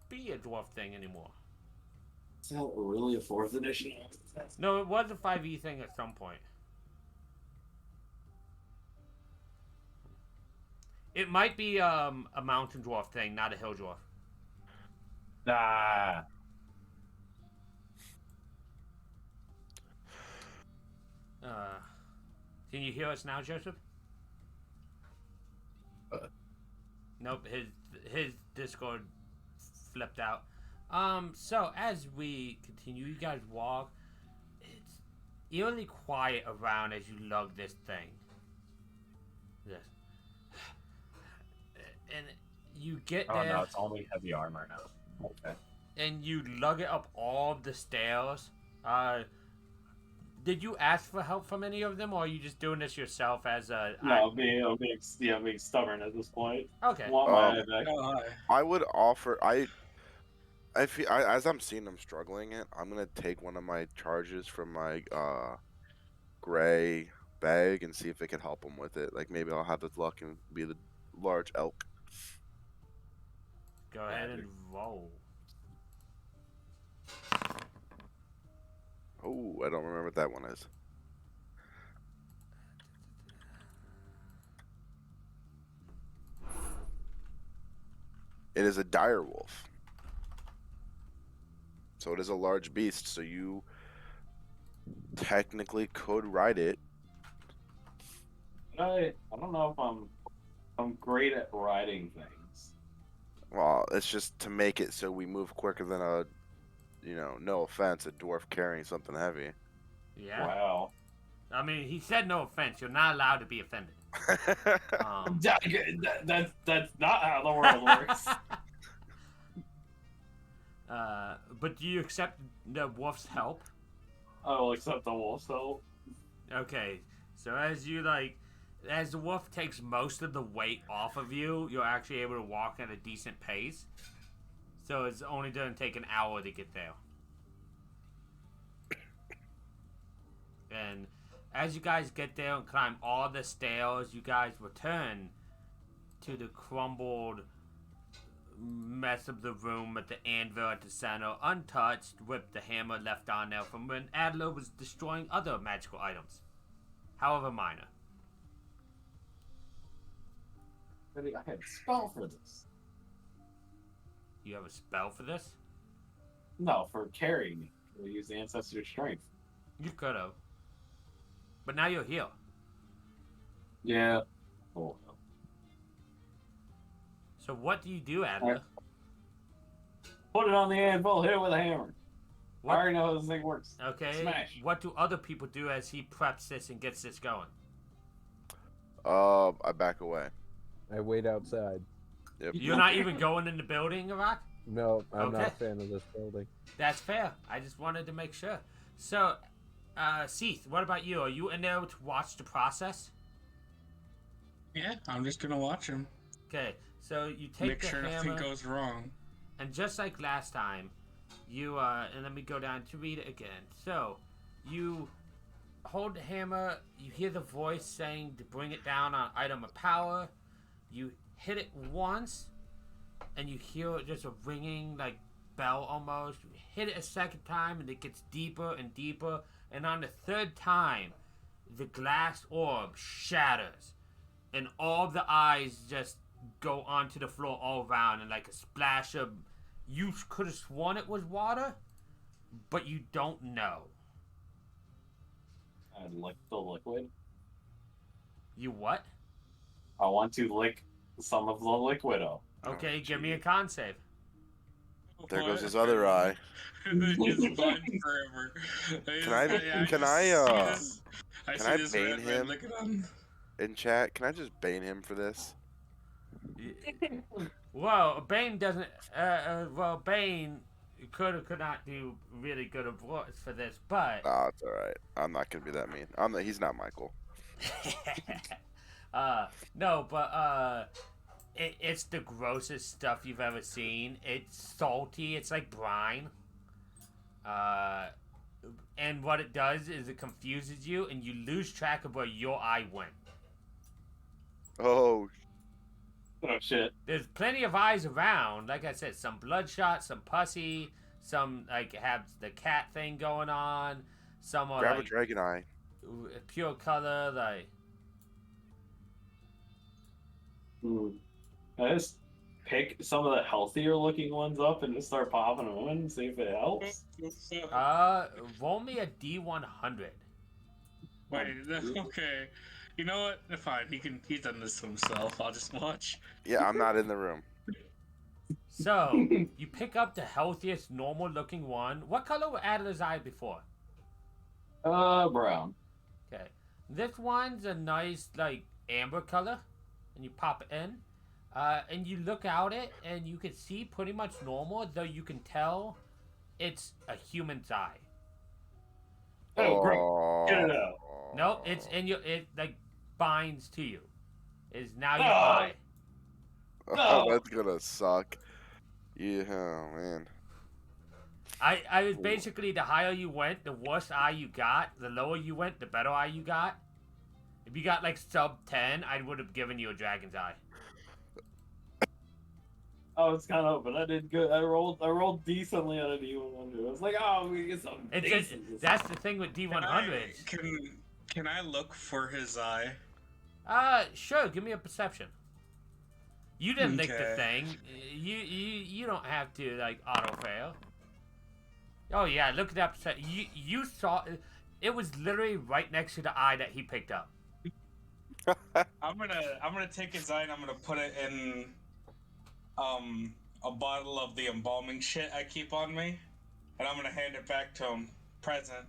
be a dwarf thing anymore. Is that really a 4th edition? No, it was a 5e thing at some point. It might be a mountain dwarf thing, not a hill dwarf. Nah. Can you hear us now, Joseph? Nope, his Discord flipped out. So as we continue, you guys walk. It's eerily quiet around as you lug this thing. This. And you get Oh there. no, it's only heavy armor now. Okay. And you lug it up all the stairs. Did you ask for help from any of them, or are you just doing this yourself as a? No, I'm being stubborn at this point. Okay. Want my eye back. Oh, hi. I would offer. As I'm seeing them struggling it, I'm gonna take one of my charges from my gray bag and see if it can help them with it. Like maybe I'll have the luck and be the large elk. Go ahead and roll. Oh, I don't remember what that one is. It is a dire wolf. So it is a large beast, so you technically could ride it. I don't know if I'm great at riding things. Well, it's just to make it so we move quicker than a, no offense, a dwarf carrying something heavy. Yeah. Wow. I mean, he said no offense. You're not allowed to be offended. That's not how the world works. But do you accept the wolf's help? I will accept the wolf's help. Okay. So as the wolf takes most of the weight off of you, you're actually able to walk at a decent pace. So it's only going to take an hour to get there. And as you guys get there and climb all the stairs, you guys return to the crumbled mess of the room with the anvil at the center, untouched, with the hammer left on there from when Adler was destroying other magical items, however minor. I had a spell for this. You have a spell for this? No, for carrying me. We'll use the ancestor's strength. You could have. But now you're here. Yeah. Oh. So what do you do, Adler? Alright. Put it on the anvil, hit it with a hammer. What? I already know how this thing works. Okay. Smash. What do other people do as he preps this and gets this going? I back away. I wait outside. Yep. You're not even going in the building, Iraq? No, I'm not Okay. a fan of this building. That's fair. I just wanted to make sure. So, Seath, what about you? Are you in there to watch the process? Yeah, I'm just gonna watch him. Okay, so you take Make the sure hammer, nothing goes wrong. and just like last time, you, and let me go down to read it again. So, you hold the hammer, you hear the voice saying to bring it down on item of power, you hit it once, and you hear just a ringing, like, bell almost. You hit it a second time, and it gets deeper and deeper, and on the third time, the glass orb shatters, and all the eyes just go onto the floor all around, and like a splash of... You could have sworn it was water, but you don't know. I lick the liquid. You what? I want to lick some of the liquido. Okay, give me a gee. con save. There goes his other eye. It's mine forever. Can I bane him? Look at him. In chat, can I just bane him for this? Well, Bane doesn't. Bane could or could not do really good reports for this, but Oh, it's all right. I'm not gonna be that mean. He's not Michael. no, but it's the grossest stuff you've ever seen. It's salty. It's like brine. And what it does is it confuses you, and you lose track of where your eye went. Oh, Oh shit. There's plenty of eyes around. Like I said, some bloodshot, some pussy, some like have the cat thing going on. Some are grab a like dragon eye. pure color, like. I just pick some of the healthier looking ones up and just start popping them in and see if it helps. Roll me a D100. Wait, okay. You know what? Fine, he's done this to himself. I'll just watch. Yeah, I'm not in the room. So, you pick up the healthiest, normal-looking one. What color were Adler's eyes before? Brown. Okay. This one's a nice, like, amber color. And you pop it in. And you look out it, and you can see pretty much normal, though you can tell it's a human's eye. Oh, great. Get it out. Nope, it's in your, it, like, binds to you. Is now your Oh. eye. Oh, No. that's gonna suck. Yeah, oh, man. I was basically, the higher you went, the worse eye you got. The lower you went, the better eye you got. If you got like sub 10, I would have given you a dragon's eye. I was kind of hoping I did good. I rolled decently on a D100. I was like, oh, we get something It's just, decent. that's the thing with D100s. Can I look for his eye? Sure, give me a perception. You didn't lick the Okay. thing. You don't have to like auto fail. Oh yeah, look at that percent. You saw it was literally right next to the eye that he picked up. I'm gonna take his eye and I'm gonna put it in a bottle of the embalming shit I keep on me, and I'm gonna hand it back to him. Present.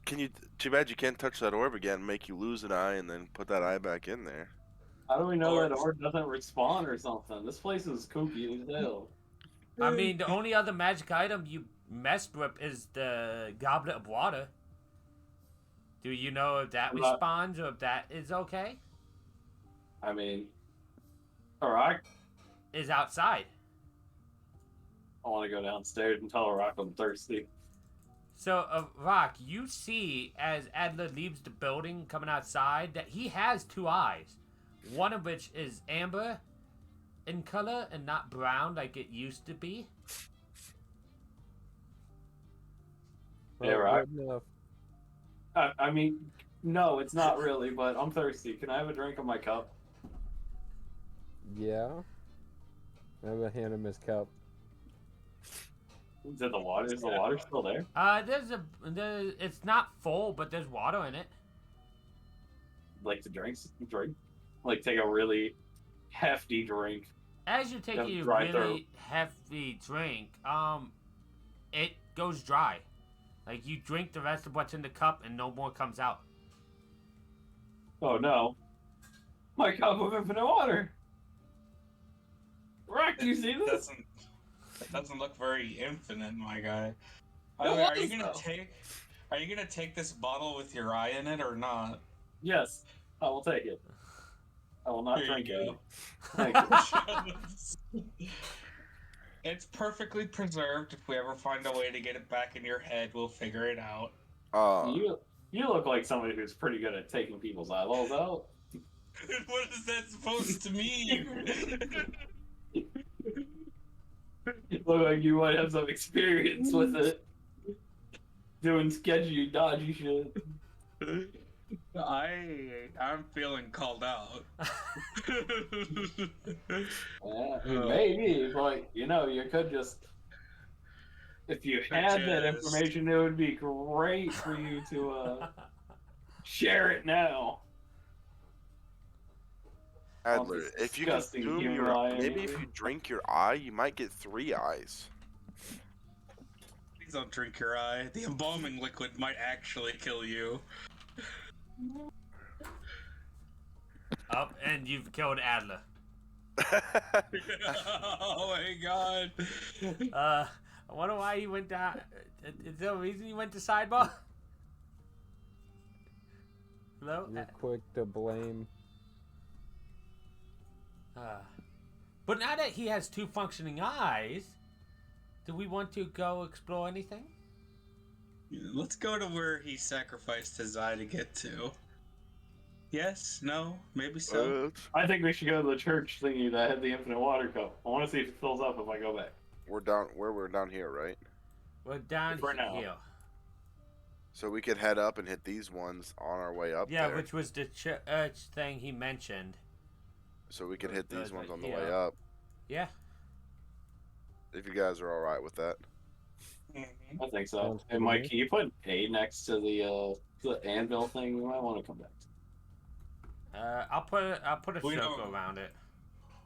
Can you? Too bad you can't touch that orb again. Make you lose an eye and then put that eye back in there. How do we know Or- that orb doesn't respawn or something? This place is kooky as hell. I mean, the only other magic item you messed with is the goblet of water. Do you know if that Not- responds or if that is okay? I mean, alright. Is outside. I want to go downstairs and tell Rock I'm thirsty. So, Rock, you see as Adler leaves the building coming outside that he has two eyes. One of which is amber in color and not brown like it used to be. Yeah, Well, right. good enough. I mean, no, it's not really, but I'm thirsty. Can I have a drink of my cup? Yeah. I'm gonna hand him his cup. Is the water still there? It's not full, but there's water in it. Like to drink? Like take a really hefty drink. As you're taking Yeah, a dry really throat. hefty drink, it goes dry. Like you drink the rest of what's in the cup and no more comes out. Oh no. My cup of infinite water. Rock, do you see this? It doesn't look very infinite, my guy. It Are you was, gonna though. Are you gonna take this bottle with your eye in it or not? Yes, I will take it. I will not Here drink you it. go. Thank you. It's perfectly preserved. If we ever find a way to get it back in your head, we'll figure it out. You look like somebody who's pretty good at taking people's eyeballs out. What is that supposed to mean? You look like you might have some experience with it. Doing sketchy, dodgy shit. I'm feeling called out. Yeah, maybe, but you could just. If you had that Just- information, it would be great for you to share it now. Adler, this if you disgusting consume human your eye, maybe if maybe. you drink your eye, you might get 3 eyes. Please don't drink your eye. The embalming liquid might actually kill you. Oh, and you've killed Adler. Oh my god. I wonder why he went down. Is there a reason he went to sidebar? Hello? You're quick to blame. But now that he has 2 functioning eyes, do we want to go explore anything? Let's go to where he sacrificed his eye to get to. Yes? No? Maybe so? I think we should go to the church thingy that had the infinite water cup. I want to see if it fills up if I go back. we're down here, right? We're down For now. here. So we could head up and hit these ones on our way up Yeah, there. which was the church thing he mentioned. so we could hit these ones on the Yeah. way up. Yeah. If you guys are all right with that. Mhm. I think so. Sounds good And to Mike, me. can you put A next to the anvil thing? We might want to come back. I'll put a We circle don't- around it.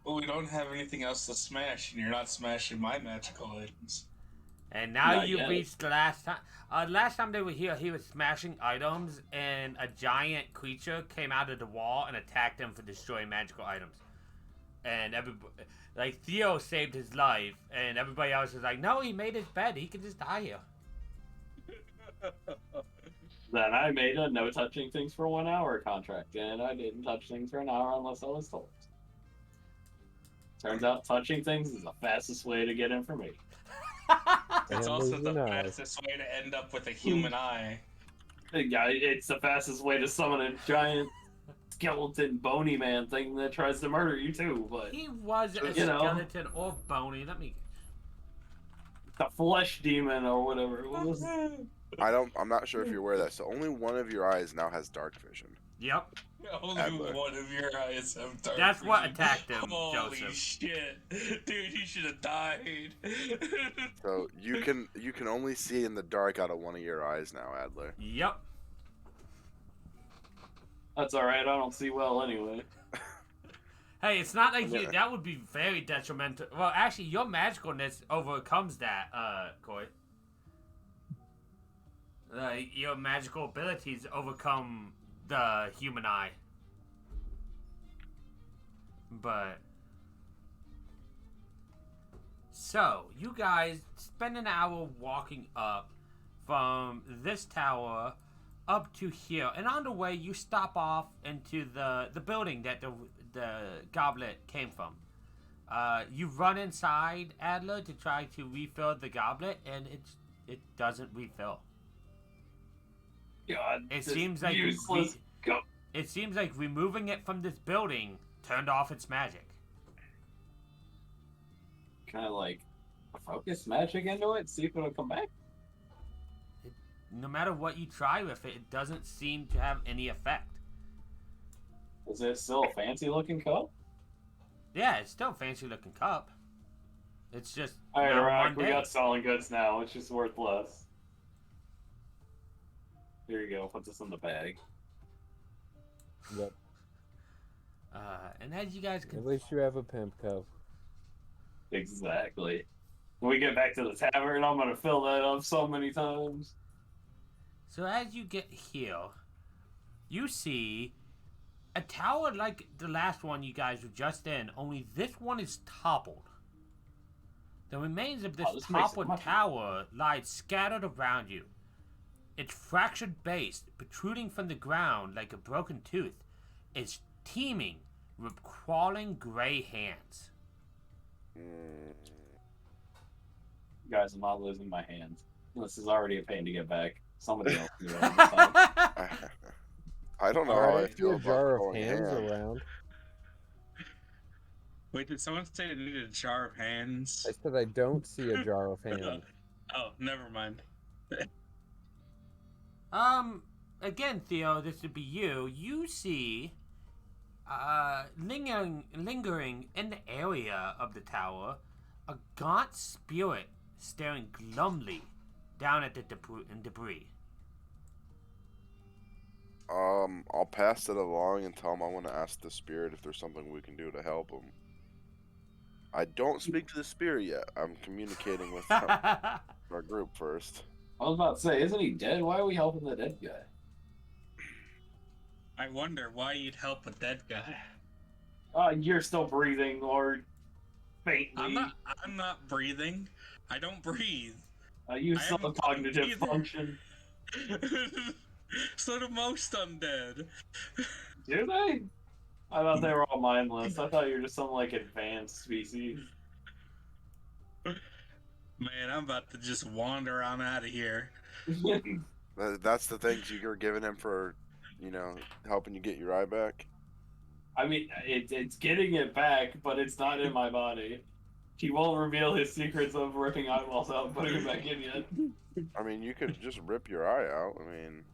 Well, we don't have anything else to smash, and you're not smashing my magical items. And now Not you yet. reached the last time. Last time they were here, he was smashing items, and a giant creature came out of the wall and attacked him for destroying magical items. And like Theo saved his life, and everybody else was like, "No, he made his bed. He could just die here." Then I made a no touching things for 1 hour contract, and I didn't touch things for an hour unless I was told. Turns out touching things is the fastest way to get information. It's And also losing the an eye. fastest way to end up with a human eye. Yeah, it's the fastest way to summon a giant skeleton bony man thing that tries to murder you too, but He was a You know. skeleton or bony. Let me. the flesh demon or whatever it was. I'm not sure if you're aware of that. So only one of your eyes now has dark vision. Yep. Only Adler. one of your eyes have dark That's what vision. attacked him, Holy Joseph. shit, dude! He should have died. So you can only see in the dark out of one of your eyes now, Adler. Yep. That's alright, I don't see well anyway. Hey, it's not like Yeah. that would be very detrimental. Well, actually, your magicalness overcomes that, Coy. Your magical abilities overcome the human eye. But so you guys spend an hour walking up from this tower up to here, and on the way you stop off into the building that the goblet came from. You run inside, Adler, to try to refill the goblet, and it doesn't refill. God, It this seems like useless go- it seems like removing it from this building turned off its magic. kind of like focus magic into it, see if it'll come back. No matter what you try with it, it doesn't seem to have any effect. Is it still a fancy looking cup? Yeah, it's still a fancy looking cup. It's just Alright, now Rock, one we day. got selling goods now, it's just worth less. Here you go, put this in the bag. Yep. And as you guys can At least you have a pimp cup. Exactly. When we get back to the tavern, I'm gonna fill that up so many times. So as you get here, you see a tower like the last one you guys were just in, only this one is toppled. The remains of this Oh, this makes it toppled much- tower lie scattered around you. Its fractured base, protruding from the ground like a broken tooth, is teeming with crawling gray hands. Guys, I'm not losing my hands. This is already a pain to get back. Somebody else do it this time. I don't know how I Alright, I see feel a about jar of going hands ham. around. Wait, did someone say they needed a jar of hands? I said I don't see a jar of hands. Oh, never mind. Again, Theo, this would be you. You see, lingering in the area of the tower, a gaunt spirit staring glumly down at the debris. I'll pass it along and tell him I want to ask the spirit if there's something we can do to help him. I don't speak to the spirit yet. I'm communicating with our group first. I was about to say, isn't he dead? Why are we helping the dead guy? I wonder why you'd help a dead guy. You're still breathing, or faintly. I'm not breathing. I don't breathe. You I still haven't have cognitive either. function. So do most undead. Do they? I thought they were all mindless. I thought you were just some like advanced species. Man, I'm about to just wander on out of here. That's the things you were giving him for, helping you get your eye back. I mean, it's getting it back, but it's not in my body. He won't reveal his secrets of ripping eyeballs out and putting it back in yet. I mean, you could just rip your eye out. I mean,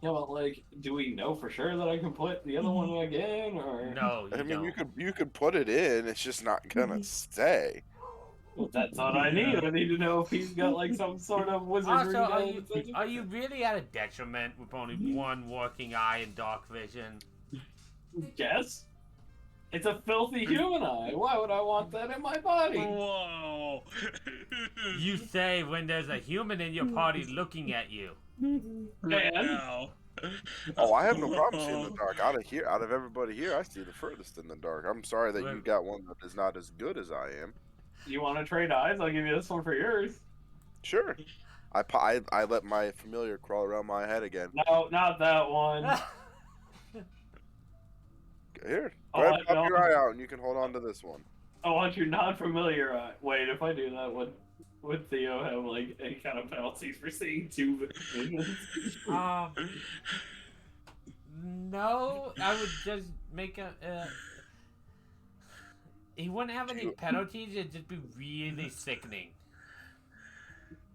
Yeah, but like, do we know for sure that I can put the other one again, or No, you I mean, don't. you could put it in. It's just not gonna stay. Well, that's what I need. I need to know if he's got like some sort of wizardry. Also, down are you really at a detriment with only one working eye and dark vision? Yes. It's a filthy human eye. Why would I want that in my body? Whoa. You say when there's a human in your party looking at you. Right And now. Oh, I have no problem seeing the dark. Out of everybody here, I see the furthest in the dark. I'm sorry that you got one that is not as good as I am. you want to trade eyes? I'll give you this one for yours. Sure. I let my familiar crawl around my head again. No, not that one. Here, Oh, go ahead and I pop your don't- eye out, and you can hold on to this one. I want your non-familiar eye. Wait, if I do that, would Theo have like any kind of penalties for seeing two visions? No, I would just make a. He wouldn't have any penalties. It'd just be really sickening.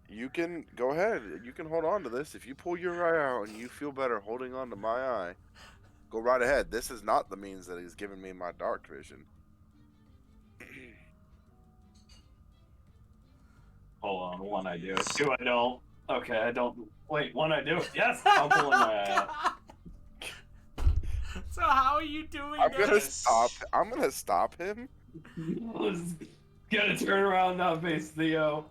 You can go ahead. You can hold on to this. If you pull your eye out and you feel better holding on to my eye, go right ahead. This is not the means that he's giving me my dark vision. Hold on, one I do it, two I don't. Okay, I don't. Wait, one I do it. Yes, I'm pulling my eye out. So how are you doing I'm gonna this? stop. I'm gonna stop him. Let's gotta turn around now, face Theo.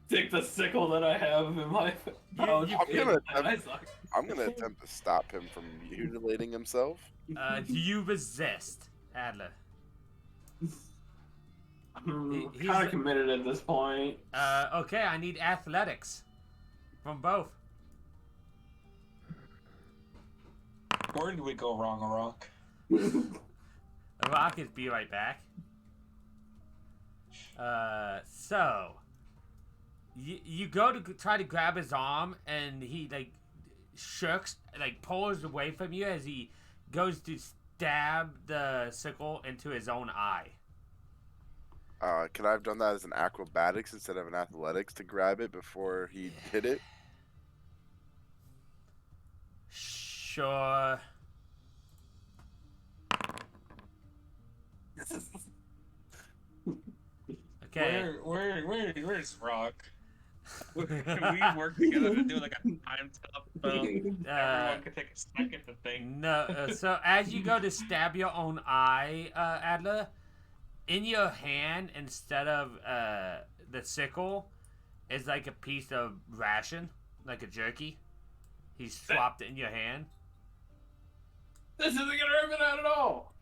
Take the sickle that I have in my pouch. I'm gonna attempt to stop him from mutilating himself. Do you resist, Adler? I'm He's- kind of committed at this point. Okay, I need athletics from both. Where did we go wrong, Rock? Rock is be right back. So you go to try to grab his arm, and he like shirks, like pulls away from you as he goes to stab the sickle into his own eye. Could I have done that as an acrobatics instead of an athletics to grab it before he hit it? Sure. Okay. Where's Rock? Can we work together to do like a time stop? Everyone can take a second to think. No. So as you go to stab your own eye, Adler, in your hand instead of the sickle is like a piece of ration, like a jerky. He swapped it in your hand. This isn't gonna hurt me out at all.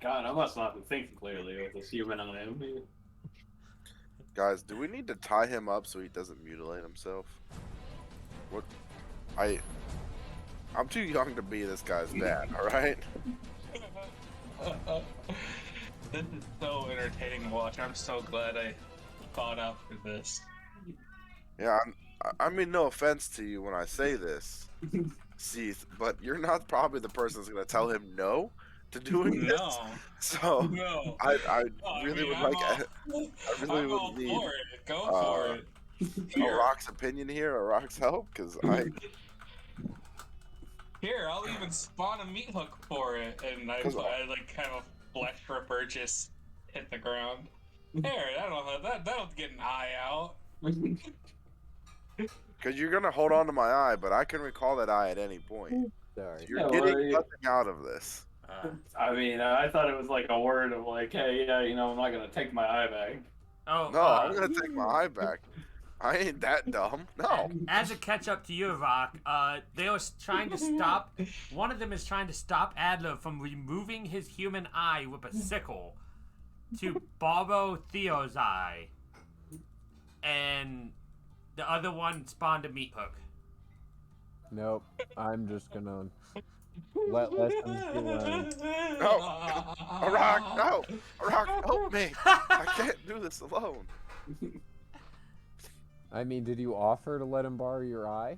God, I must not be thinking clearly with this human I am. Guys, do we need to tie him up so he doesn't mutilate himself? What? I'm too young to be this guy's dad, alright? This is so entertaining to watch. I'm so glad I thought out for this. Yeah, I mean no offense to you when I say this, Seath, but you're not probably the person that's going to tell him no to doing this. No. So, No. I No, really mean, would I'm like... all- I really I'm would all need for it. Go for it. a Here, Rock's opinion here, a Rock's help, because I... here, I'll even spawn a meat hook for it, and I like kind of flesh ripper just hit the ground. There, that'll get an eye out. Because you're going to hold on to my eye, but I can recall that eye at any point. Sorry. You're No getting worries. nothing out of this. I mean, I thought it was like a word of like, hey, yeah, you know, I'm not gonna take my eye back. Oh, No, I'm going to take my eye back. I ain't that dumb. No. As a catch up to you, Rock, they were trying to stop. One of them is trying to stop Adler from removing his human eye with a sickle to borrow Theo's eye, and the other one spawned a meat hook. Nope. I'm just gonna let lessons be learned. No. A Rock, no. A Rock, help me. I can't do this alone. I mean, did you offer to let him borrow your eye?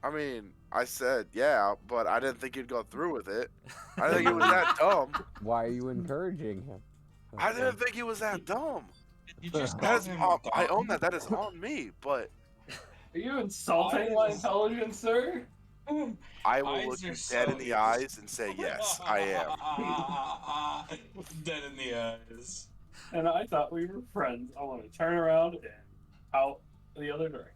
I mean, I said, yeah, but I didn't think you'd go through with it. I didn't think he was that dumb. Why are you encouraging him? I didn't think he was that dumb. You just That is, called him I dumb? own that. That is on me, but Are you insulting my intelligence, sir? I will Eyes look are you dead in so the eyes and say, yes, I am. Dead in the eyes. And I thought we were friends. I want to turn around and out the other direction.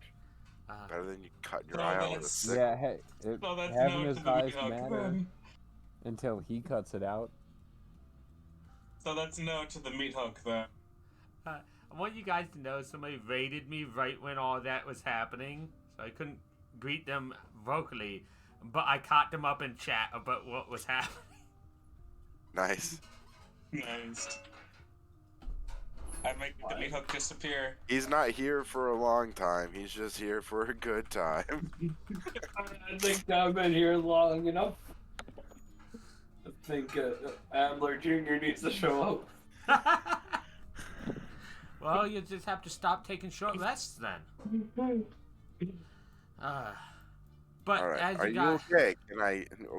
Better than you cutting your No, eye out with a that's- sickle. Yeah, hey, So that's having no his to the eyes meat hook matter then. until he cuts it out. So that's no to the meat hook then. I want you guys to know somebody raided me right when all that was happening, so I couldn't greet them vocally, but I caught them up in chat about what was happening. Nice. Nice. I make the meat hook disappear. He's not here for a long time. He's just here for a good time. I think I've been here long enough. I think Adler Jr. needs to show up. Well, you just have to stop taking short rests then. But All right. as Are you you guys, okay?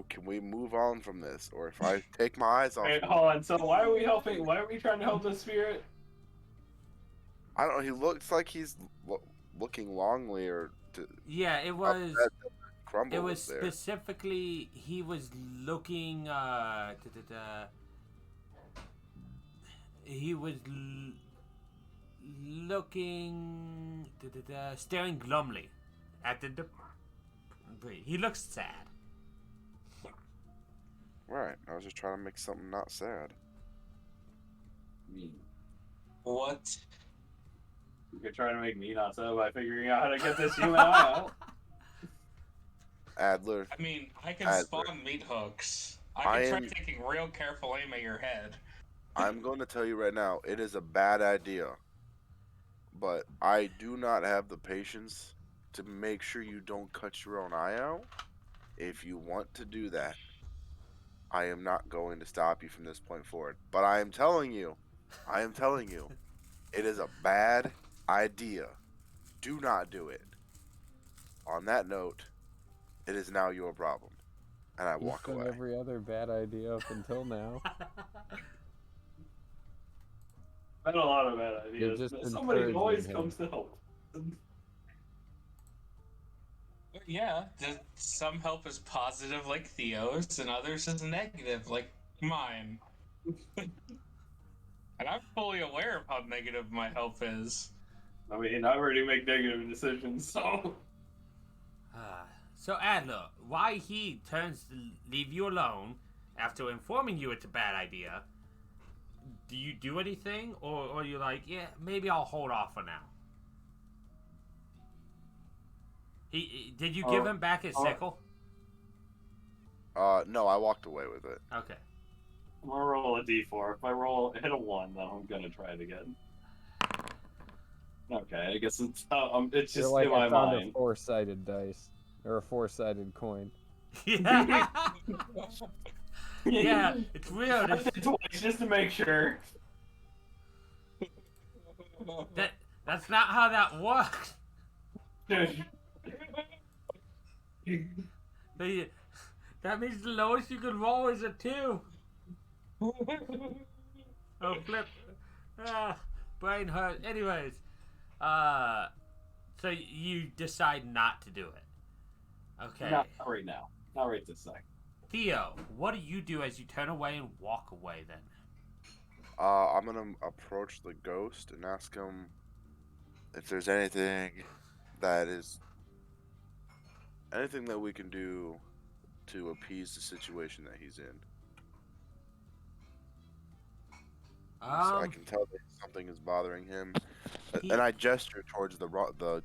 Can we move on from this? Or if I take my eyes off, Wait, hold on. So why are we helping? Why are we trying to help the spirit? I don't know. He looks like he's looking longly or yeah, it up was. that crumble It was there. specifically he was looking. He was looking, staring glumly at the debris. He looks sad. Right. I was just trying to make something not sad. What? You could try to make me not so by figuring out how to get this human eye out. Adler, I mean, I can Adler. spawn meat hooks. I I can try am- taking real careful aim at your head. I'm going to tell you right now, it is a bad idea. But I do not have the patience to make sure you don't cut your own eye out. If you want to do that, I am not going to stop you from this point forward. But I am telling you, it is a bad idea. Do not do it. On that note, it is now your problem. And I You've walk done away. every other bad idea up until now. I had a lot of bad You're ideas. just But somebody encouraging always him. comes to help. Yeah, some help is positive, like Theo's, and others is negative, like mine. And I'm fully aware of how negative my help is. I mean, I already make negative decisions, so. So Adler, why he turns to leave you alone after informing you it's a bad idea? Do you do anything, or you're like, yeah, maybe I'll hold off for now? Did you give him back his sickle? No, I walked away with it. Okay. I'm gonna roll a d4. If I hit a 1, then I'm gonna try it again. Okay, I guess it's You're just like, in my I found mind. a 4-sided dice. Or a 4-sided coin. Yeah. Yeah, it's weird. I did twice just to make sure. That's not how that works. That means the lowest you can roll is a 2. Oh, flip. Brain hurt. Anyways, so you decide not to do it. Okay. Not right now. Not right this second. Theo, what do you do as you turn away and walk away then? I'm gonna approach the ghost and ask him if there's anything that we can do to appease the situation that he's in. So I can tell that something is bothering him, and I gesture towards the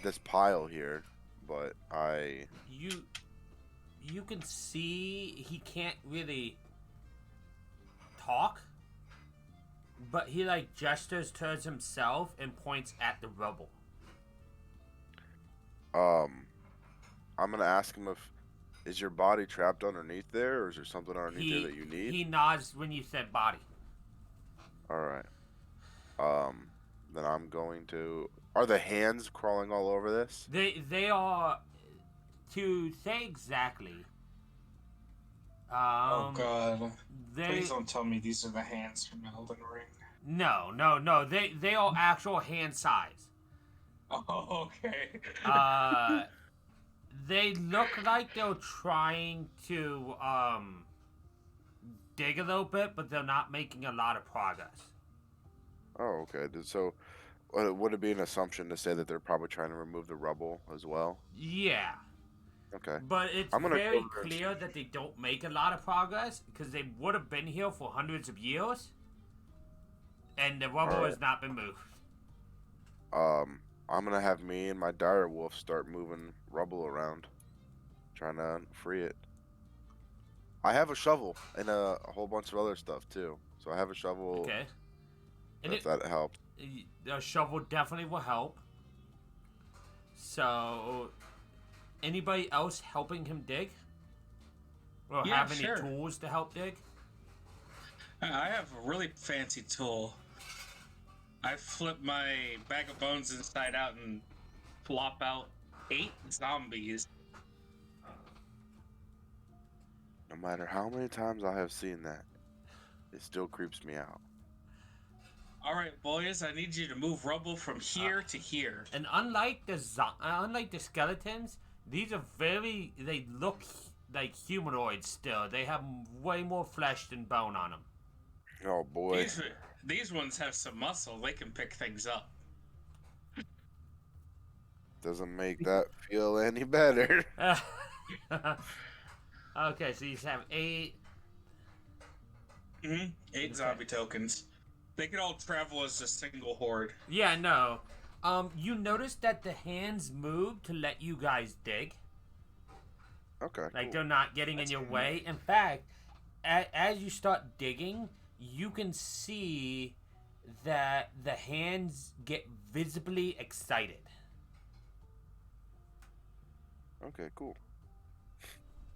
this pile here, but you can see he can't really talk, but he like gestures towards himself and points at the rubble. I'm gonna ask him is your body trapped underneath there, or is there something underneath there that you need? He nods when you said body. All right. Then I'm going to. Are the hands crawling all over this? They are, to say exactly. Oh god. They Please don't tell me these are the hands from Elden Ring. no. They are actual hand size. Oh, okay. They look like they're trying to dig a little bit, but they're not making a lot of progress. Oh, okay. So, would it be an assumption to say that they're probably trying to remove the rubble as well? Yeah, Okay. but it's I'm gonna very go over and clear that they don't make a lot of progress because they would have been here for hundreds of years, and the rubble Alright. has not been moved. I'm gonna have me and my dire wolf start moving rubble around, trying to free it. I have a shovel and a whole bunch of other stuff too. So I have a shovel. Okay. And If that helps. a shovel definitely will help. So, anybody else helping him dig? Or Yeah, have any sure. tools to help dig? I have a really fancy tool. I flip my bag of bones inside out and plop out 8 zombies. No matter how many times I have seen that, it still creeps me out. Alright, boys, I need you to move rubble from here to here. And unlike the skeletons, these are they look like humanoids still. They have way more flesh than bone on them. Oh boy. These ones have some muscle. They can pick things up. Doesn't make that feel any better. Okay, so you have 8. 8 zombie tokens. They can all travel as a single horde. Yeah, no. You notice that the hands move to let you guys dig. Okay. Like Cool. they're not getting in your way. In fact, as you start digging, you can see that the hands get visibly excited. Okay, cool.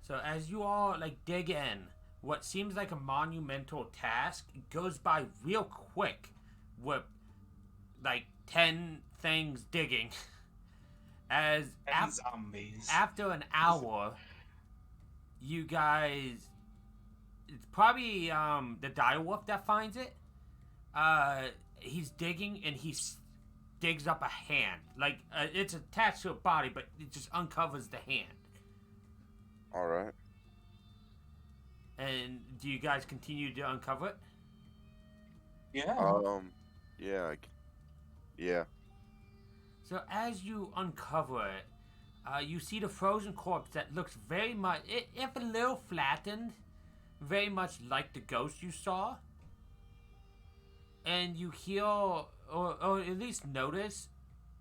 So as you all like dig in, what seems like a monumental task goes by real quick with like 10 things digging. As And zombies. after an hour, you guys, it's probably the direwolf that finds it. He's digging and digs up a hand. Like it's attached to a body, but it just uncovers the hand. All right. And do you guys continue to uncover it? Yeah. Yeah. Yeah. So as you uncover it, you see the frozen corpse that looks very much, if a little flattened, very much like the ghost you saw. And you hear, or at least notice,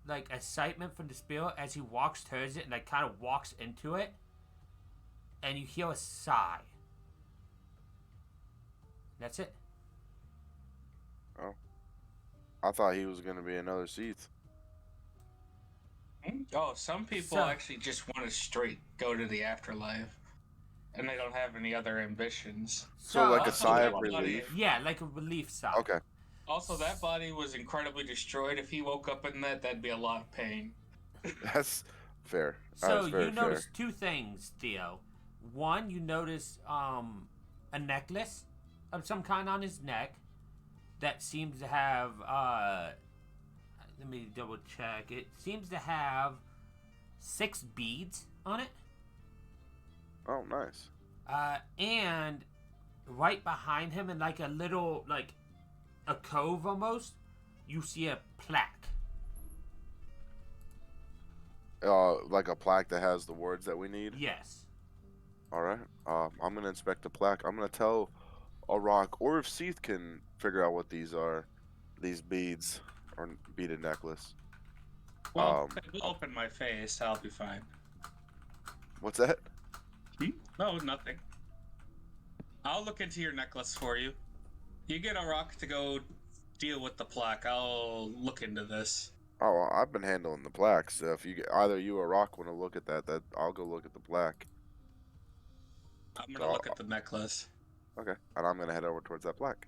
like excitement from the spirit as he walks towards it and like kind of walks into it. And you hear a sigh. That's it. Oh. I thought he was gonna be another Seath. Oh, some people So- actually just want to straight go to the afterlife. And they don't have any other ambitions. So like a Also, sigh of that body- relief. Yeah, like a relief sigh. Okay. Also, that body was incredibly destroyed. If he woke up in that, that'd be a lot of pain. That's fair. So That's very you notice 2 things, Theo. One, you notice a necklace of some kind on his neck that seems to have let me double check. It seems to have 6 beads on it. Oh, nice. And right behind him in like a little like a cove almost, you see a plaque. Like a plaque that has the words that we need. Yes. All right. I'm gonna inspect the plaque. I'm gonna tell a rock, or if Seath can figure out what these are, these beads or beaded necklace. Well, open my face. I'll be fine. What's that? No, nothing. I'll look into your necklace for you. You get a rock to go deal with the plaque. I'll look into this. Oh, well, I've been handling the plaques. So if either you or Rock want to look at that, I'll go look at the plaque. I'm gonna look at the necklace. Okay, and I'm gonna head over towards that plaque.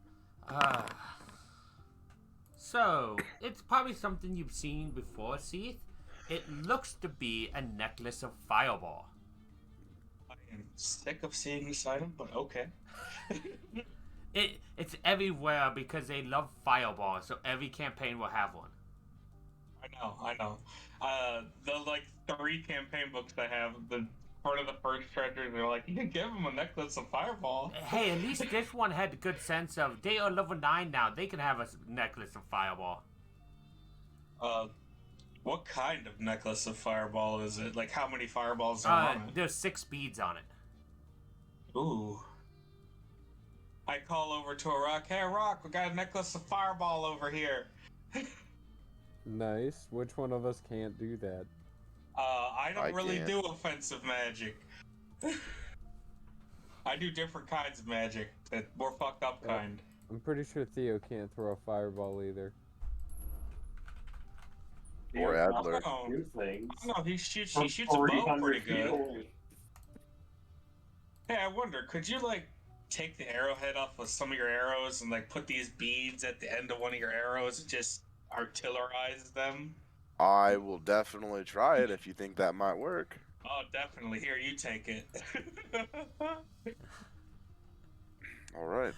So, it's probably something you've seen before, Seath. It looks to be a necklace of fireball. I am sick of seeing this item, but okay. It's everywhere because they love fireball, so every campaign will have one. I I know. The like 3 campaign books I have, the part of the first treasures, they're like, you can give them a necklace of fireball. Hey, at least this one had the good sense of they are level 9 now. They can have a necklace of fireball. What kind of necklace of fireball is it? Like, how many fireballs are on it? There's 6 beads on it. Ooh. I call over to a rock. Hey, rock, we got a necklace of fireball over here. Nice. Which one of us can't do that? I don't I really can't. do offensive magic. I do different kinds of magic, that more fucked up kind. I'm pretty sure Theo can't throw a fireball either. Or Yeah, Adler. Oh. do things. No, he shoots from a bow 300 pretty feet good. away. Hey, I wonder, could you like take the arrowhead off of some of your arrows and like put these beads at the end of one of your arrows and just artillerize them? I will definitely try it if you think that might work. Oh, definitely. Here, you take it. All right.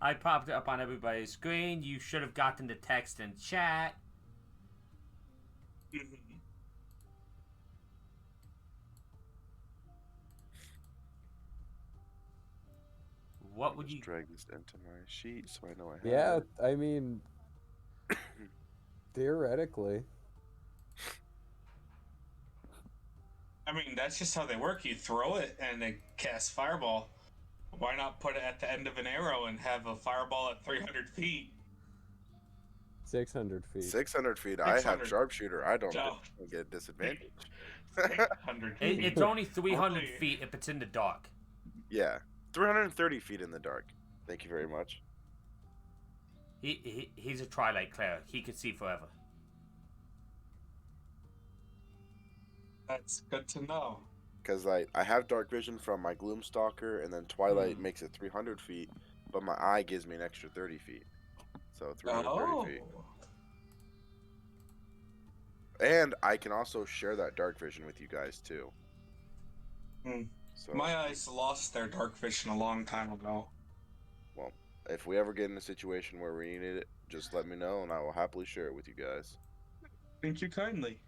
I popped it up on everybody's screen. You should have gotten the text in chat. What would Just you... drag this into my sheet so I know I have Yeah, it. I mean, theoretically. I mean, that's just how they work. You throw it and they cast fireball. Why not put it at the end of an arrow and have a fireball at 300 feet? 600 feet. 600 feet. I have 600. sharpshooter. I don't Oh. get disadvantage. 600 feet. It's only 300 Only- feet if it's in the dark. Yeah. 330 feet in the dark. Thank you very much. He's a Twilight cleric. He can see forever. That's good to know. Because I have dark vision from my Gloomstalker, and then Twilight makes it 300 feet, but my eye gives me an extra 30 feet. So 330 feet. And I can also share that dark vision with you guys, too. Hmm. So My eyes lost their dark vision a long time ago. if we ever get in a situation where we need it, just let me know, and I will happily share it with you guys. Thank you kindly.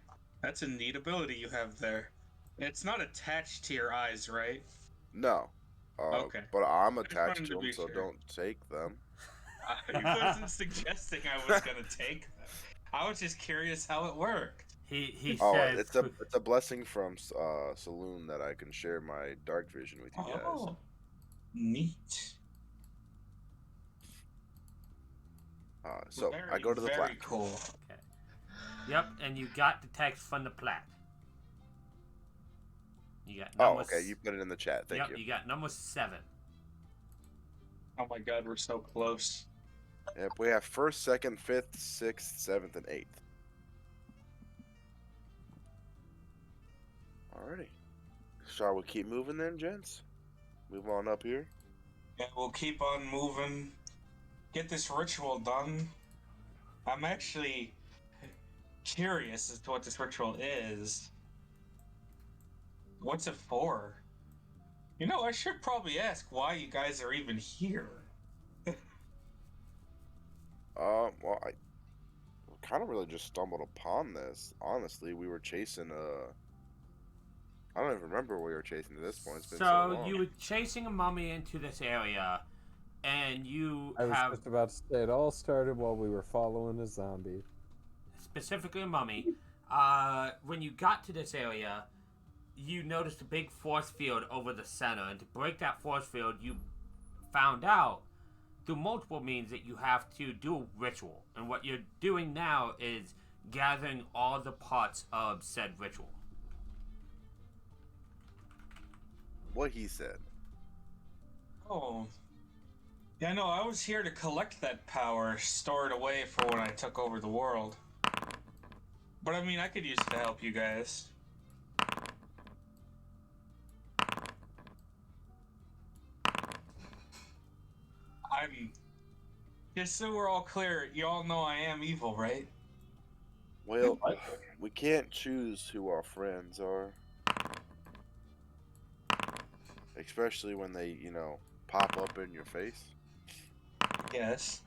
That's a neat ability you have there. It's not attached to your eyes, right? No. Okay. But I'm just attached wanted to to them, be so sure. don't take them. I wasn't suggesting I was gonna take them. I was just curious how it worked. He Oh, says... it's a blessing from Saloon that I can share my dark vision with you guys. Oh, neat. So Very, I go to the very plaque. cool. Okay. Yep, and you got the text from the plaque. You got Oh, number okay. You put it in the chat. Thank yep, you. you got number 7. Oh my god, we're so close. Yep, we have 1st, 2nd, 5th, 6th, 7th, and 8th. Alrighty. Shall we keep moving then, gents? Move on up here. Yeah, we'll keep on moving. Get this ritual done. I'm actually curious as to what this ritual is. What's it for? You know, I should probably ask why you guys are even here. Well, I kind of really just stumbled upon this. Honestly, we were chasing I don't even remember what we were chasing at this point. It's been so long. You were chasing a mummy into this area, and you I was have just about to say it all started while we were following a zombie. specifically a mummy. When you got to this area, you noticed a big force field over the center, and to break that force field, you found out through multiple means that you have to do a ritual. And what you're doing now is gathering all the parts of said ritual. What he said. Oh. Yeah, no, I was here to collect that power, store it away for when I took over the world. But I mean, I could use it to help you guys. Just so we're all clear, you all know I am evil, right? Well, we can't choose who our friends are. Especially when they, pop up in your face. Yes.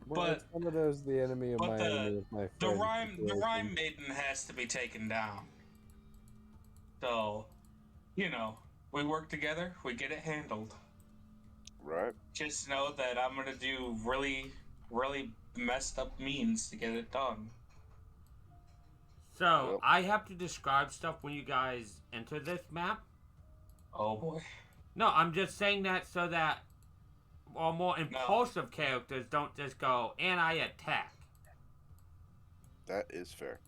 Well, But- it's one of those the enemy of but my the- enemy is my The friend. Rime Maiden has to be taken down. So, we work together, we get it handled. Right. Just know that I'm gonna do really, really messed up means to get it done. So, Yep. I have to describe stuff when you guys enter this map. Oh boy. No, I'm just saying that so that our more impulsive characters don't just go, and I attack. That is fair.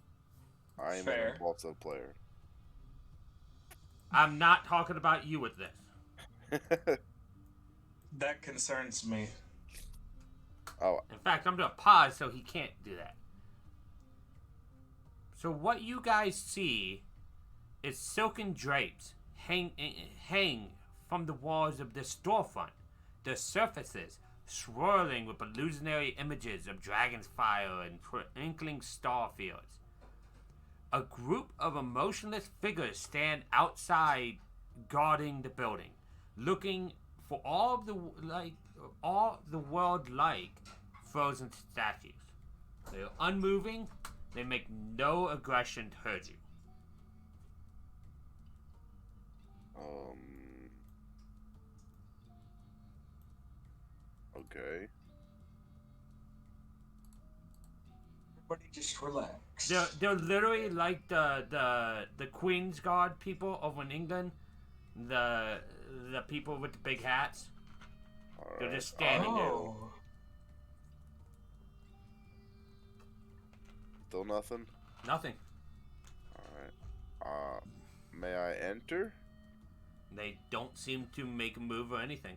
I am Fair. an impulsive player. I'm not talking about you with this. That concerns me. Oh, In fact, I'm going to pause so he can't do that. So what you guys see is silken drapes hang from the walls of the storefront. The surfaces swirling with illusionary images of dragon's fire and twinkling star fields. A group of emotionless figures stand outside, guarding the building, looking for all the world-like frozen statues. They are unmoving. They make no aggression to hurt you. Okay. Everybody just relax. They're literally like the Queen's Guard people over in England. The people with the big hats. They're just standing there. Oh. Still nothing? Nothing. Alright. May I enter? They don't seem to make a move or anything.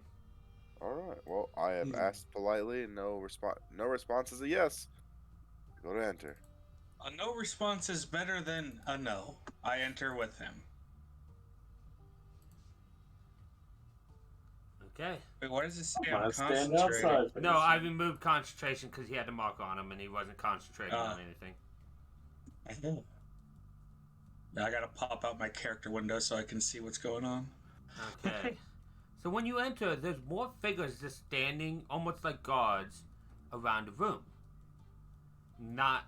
Alright. Well, I have asked politely and no response is a yes. Go to enter. A no response is better than a no. I enter with him. Okay. Wait, what does it say? I'm I'm gonna stand concentrating. outside. No, I removed concentration because he had the mark on him and he wasn't concentrating on anything. Now I gotta pop out my character window so I can see what's going on. Okay. So when you enter, there's more figures just standing, almost like guards, around the room. Not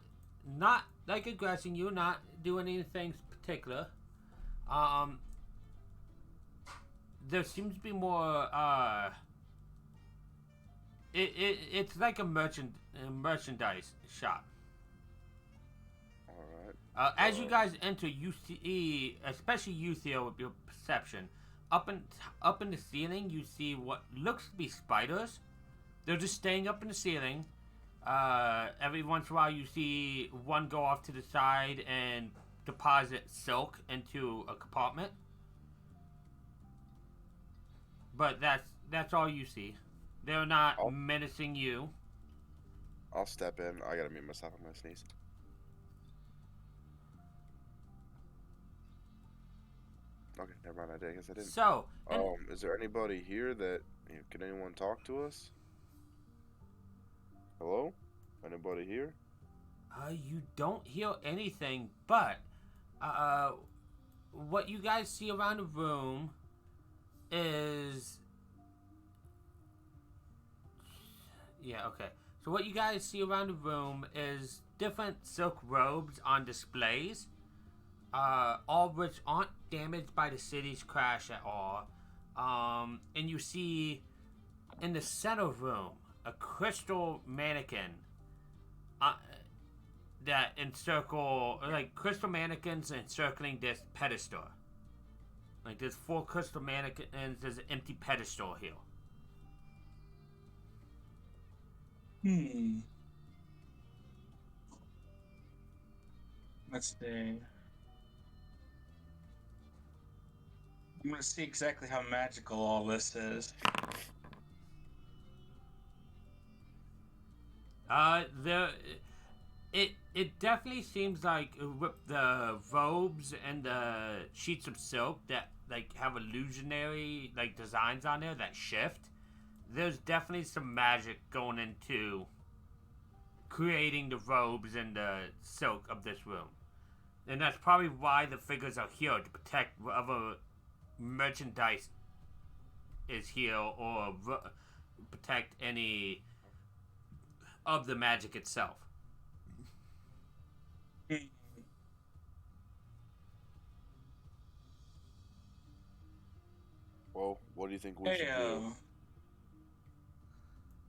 like aggressing you, not doing anything particular. There seems to be more. It's like a merchandise shop. Alright. As you guys enter, you see, especially you, Theo, with your perception, up in the ceiling, you see what looks to be spiders. They're just staying up in the ceiling. Every once in a while, you see one go off to the side and deposit silk into a compartment. But that's all you see. They're not menacing you. I'll step in. I gotta mute myself. I'm gonna sneeze. Okay, never mind. I guess I didn't. So, Is there anybody here that can anyone talk to us? Hello? Anybody here? you don't hear anything, but what you guys see around the room is okay. So what you guys see around the room is different silk robes on displays, all which aren't damaged by the city's crash at all. And you see in the center room a crystal mannequin that encircle, like crystal mannequins encircling this pedestal. Like there's 4 crystal mannequins, there's an empty pedestal here. Let's see. I'm gonna see exactly how magical all this is. It definitely seems like with the robes and the sheets of silk that like have illusionary like designs on there that shift. There's definitely some magic going into creating the robes and the silk of this room. And that's probably why the figures are here, to protect whatever merchandise is here, or protect any of the magic itself. Well, what do you think we Hey, should do?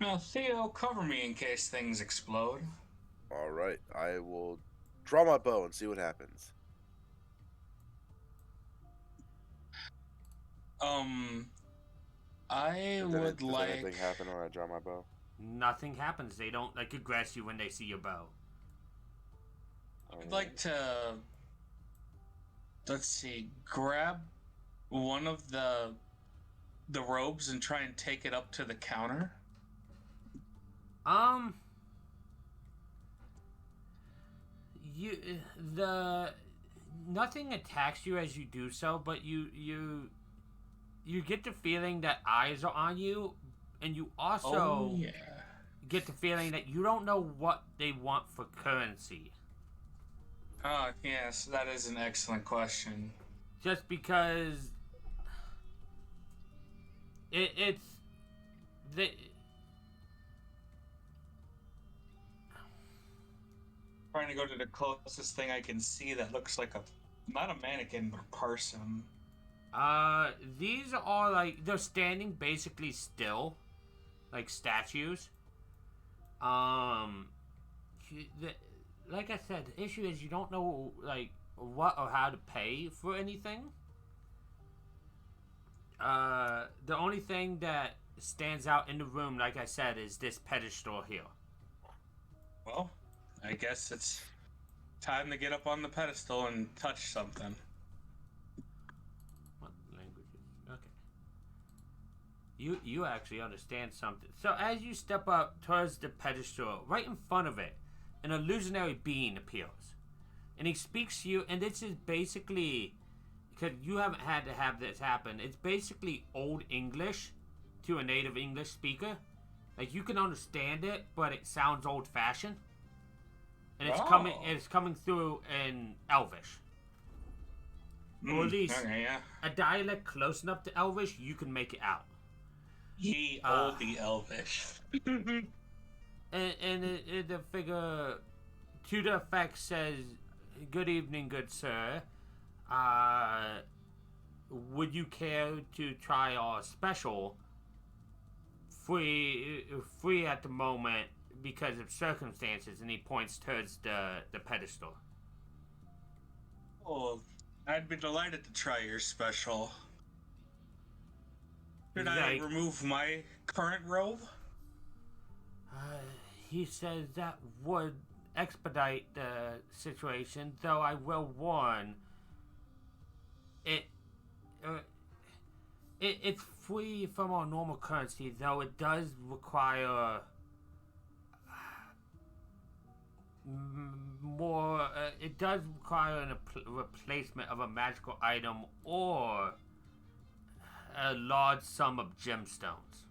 now Theo, cover me in case things explode. All right, I will draw my bow and see what happens. I would Does like. anything happen when I draw my bow? Nothing happens. They don't like aggress you when they see your bow. I'd like to. Let's see. Grab one of the robes and try and take it up to the counter. You nothing attacks you as you do so, but you get the feeling that eyes are on you, and you also Oh yeah. get the feeling that you don't know what they want for currency. Oh yes, that is an excellent question. Just because it's the Trying to go to the closest thing I can see that looks like not a mannequin, but a person. these are like they're standing basically still, like statues. Like I said, the issue is you don't know like what or how to pay for anything. The only thing that stands out in the room, like I said, is this pedestal here. Well, I guess it's time to get up on the pedestal and touch something. What languages? Okay. You actually understand something. So as you step up towards the pedestal, right in front of it, an illusionary being appears. And he speaks to you, and this is basically, because you haven't had to have this happen, it's basically Old English to a native English speaker. Like, you can understand it, but it sounds old-fashioned. And it's coming through in Elvish. Or at least Okay, yeah. a dialect close enough to Elvish, you can make it out. Ye olde Elvish. And the figure to the effect says, "Good evening, good sir. Would you care to try our special? Free at the moment because of circumstances," and he points towards the pedestal. Oh, I'd be delighted to try your special. Should I Like- remove my current robe? He says that would expedite the situation, though I will warn, it's free from our normal currency, though it does require more. It does require a replacement of a magical item or a large sum of gemstones.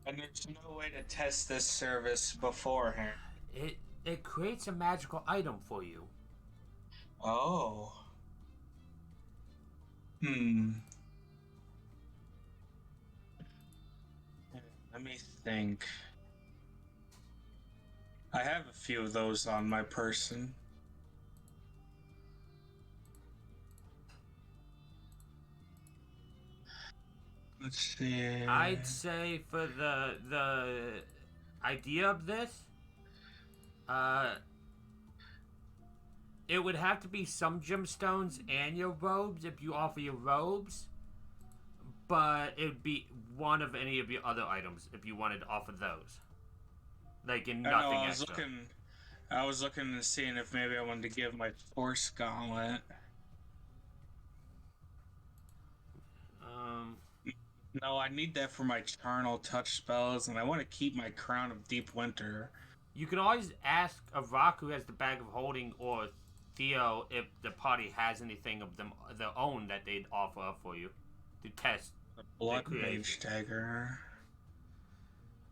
And there's no way to test this service beforehand. It creates a magical item for you. Oh. Let me think. I have a few of those on my person. Let's see. I'd say for the idea of this, it would have to be some gemstones and your robes if you offer your robes, but it would be one of any of your other items if you wanted to offer those. Like in nothing I was extra. I was looking and seeing if maybe I wanted to give my Force Gauntlet. No, I need that for my Charnel touch spells, and I want to keep my Crown of Deep Winter. You can always ask Avrak, who has the Bag of Holding, or Theo if the party has anything of their own that they'd offer up for you to test. The Blood creation. Mage Dagger.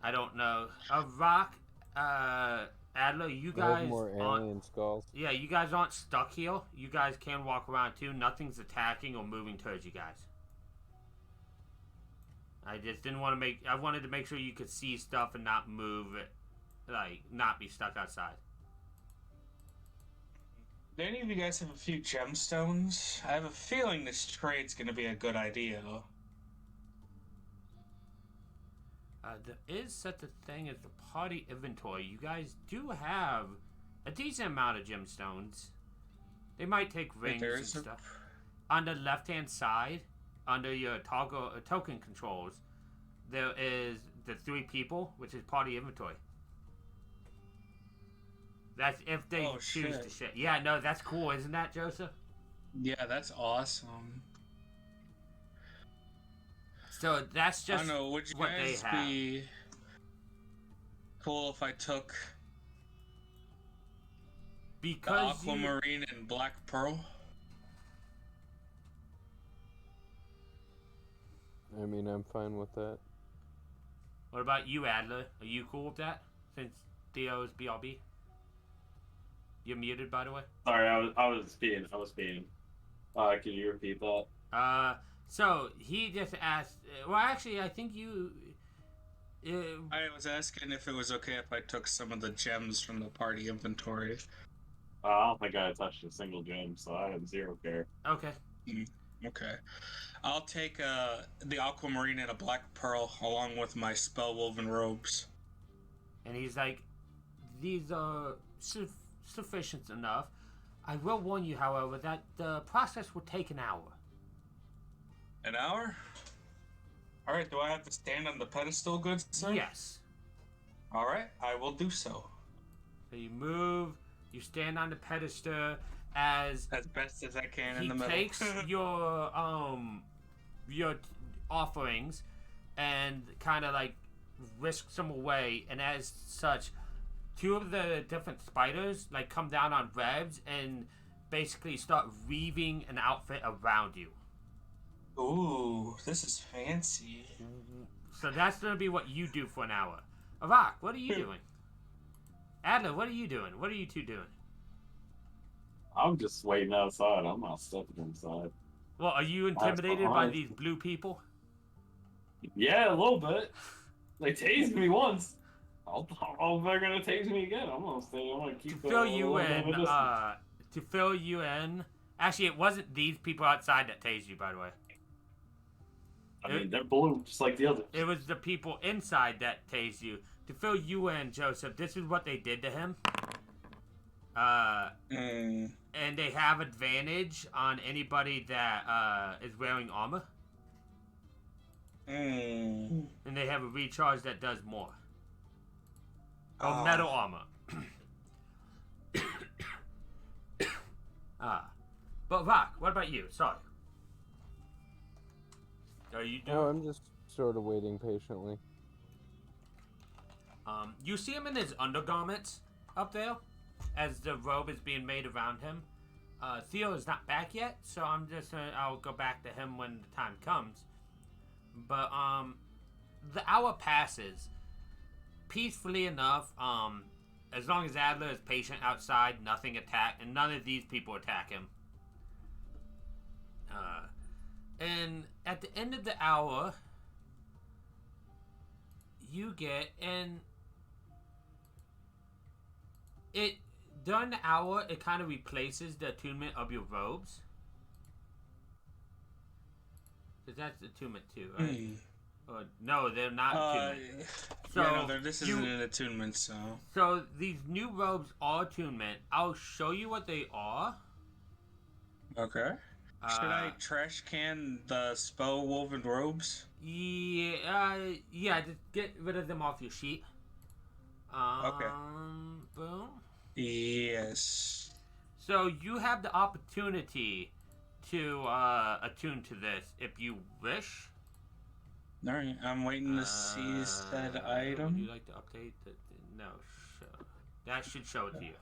I don't know. Avrak, Adler, you I have guys more aren't. alien skulls. Yeah, you guys aren't stuck here. You guys can walk around too. Nothing's attacking or moving towards you guys. I just didn't want to make. I wanted to make sure you could see stuff and not move it, like not be stuck outside. Do any of you guys have a few gemstones? I have a feeling this trade's gonna be a good idea. There is such a thing as the party inventory. You guys do have a decent amount of gemstones. They might take rings and stuff. On the left-hand side, under your toggle token controls, there is the 3 people, which is party inventory. That's if they choose to share. Yeah, no, that's cool, isn't that, Joseph? Yeah, that's awesome. So that's just I don't know, would you what guys they have. be cool if I took the Because aquamarine and black pearl? I mean, I'm fine with that. What about you, Adler? Are you cool with that? Since Theo's BRB? You're muted, by the way. Sorry, I was speaking. Can you repeat that? So he just asked. Well, actually, I think you. I was asking if it was okay if I took some of the gems from the party inventory. I don't think I touched a single gem, so I have 0 care. Okay. Okay. I'll take the aquamarine and a black pearl along with my spell-woven robes. And he's like, these are sufficient enough. I will warn you, however, that the process will take an hour. An hour? Alright, do I have to stand on the pedestal, good sir? Yes. Alright, I will do so. So you move, you stand on the pedestal as best as I can in he the middle. takes your offerings and kind of like whisks them away, and as such, 2 of the different spiders like come down on webs and basically start weaving an outfit around you. Ooh, this is fancy. So that's gonna be what you do for an hour. Avak, what are you doing? Adler, what are you doing? What are you 2 doing? I'm just waiting outside. I'm not stepping inside. Well, are you intimidated by these blue people? Yeah, a little bit. They tased me once. If they're gonna tase me again, I'm gonna stay. I'm gonna keep To fill you in. Actually, it wasn't these people outside that tased you, by the way. I mean, they're blue, just like the others. It was the people inside that tased you. To fill you in, Joseph, this is what they did to him. And they have advantage on anybody that is wearing armor. And they have a recharge that does more. Metal armor. But Rock, what about you? Sorry. Are you doing? No, I'm just sort of waiting patiently. You see him in his undergarments up there, as the robe is being made around him. Theo is not back yet, so I'll go back to him when the time comes. But the hour passes peacefully enough. As long as Adler is patient outside, and none of these people attack him. And at the end of the hour, you get during the hour, it kind of replaces the attunement of your robes. Because that's attunement too, right? Or, no, they're not attunement. So this isn't an attunement, so... So these new robes are attunement. I'll show you what they are. Okay. Should I trash can the spell-woven robes? Yeah, just get rid of them off your sheet. Okay. Boom. Yes. So you have the opportunity to attune to this if you wish. Alright, I'm waiting to see said item. Would you like to update? No, that should show it to you.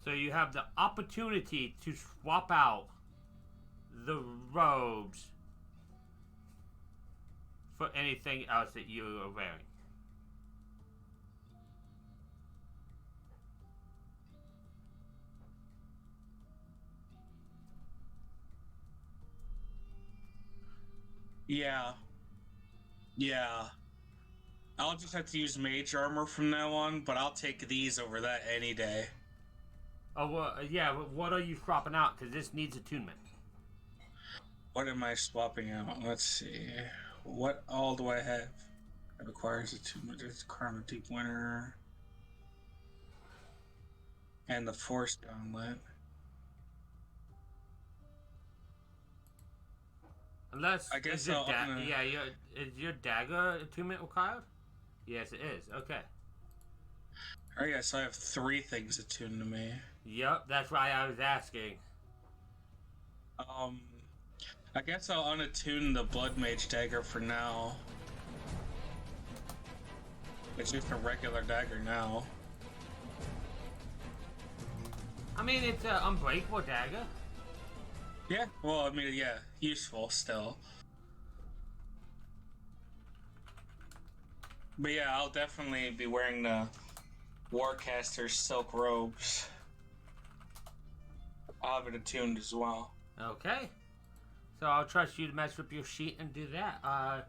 So you have the opportunity to swap out the robes for anything else that you are wearing. Yeah. Yeah. I'll just have to use mage armor from now on, but I'll take these over that any day. Oh, well, yeah, but what are you swapping out? Because this needs attunement. What am I swapping out? Let's see. What all do I have? It requires attunement. It's Karma Deep Winter. And the Force Gauntlet. Unless, I guess is your, I'll- is your dagger attunement required? Yes, it is. Okay. Oh yeah, so I have 3 things attuned to me. Yep, that's why I was asking. I guess I'll unattune the Blood Mage dagger for now. It's just a regular dagger now. I mean, it's an unbreakable dagger. Yeah, well, I mean, yeah, useful still. But yeah, I'll definitely be wearing the Warcaster's silk robes. I'll have it attuned as well. Okay. So I'll trust you to mess up your sheet and do that.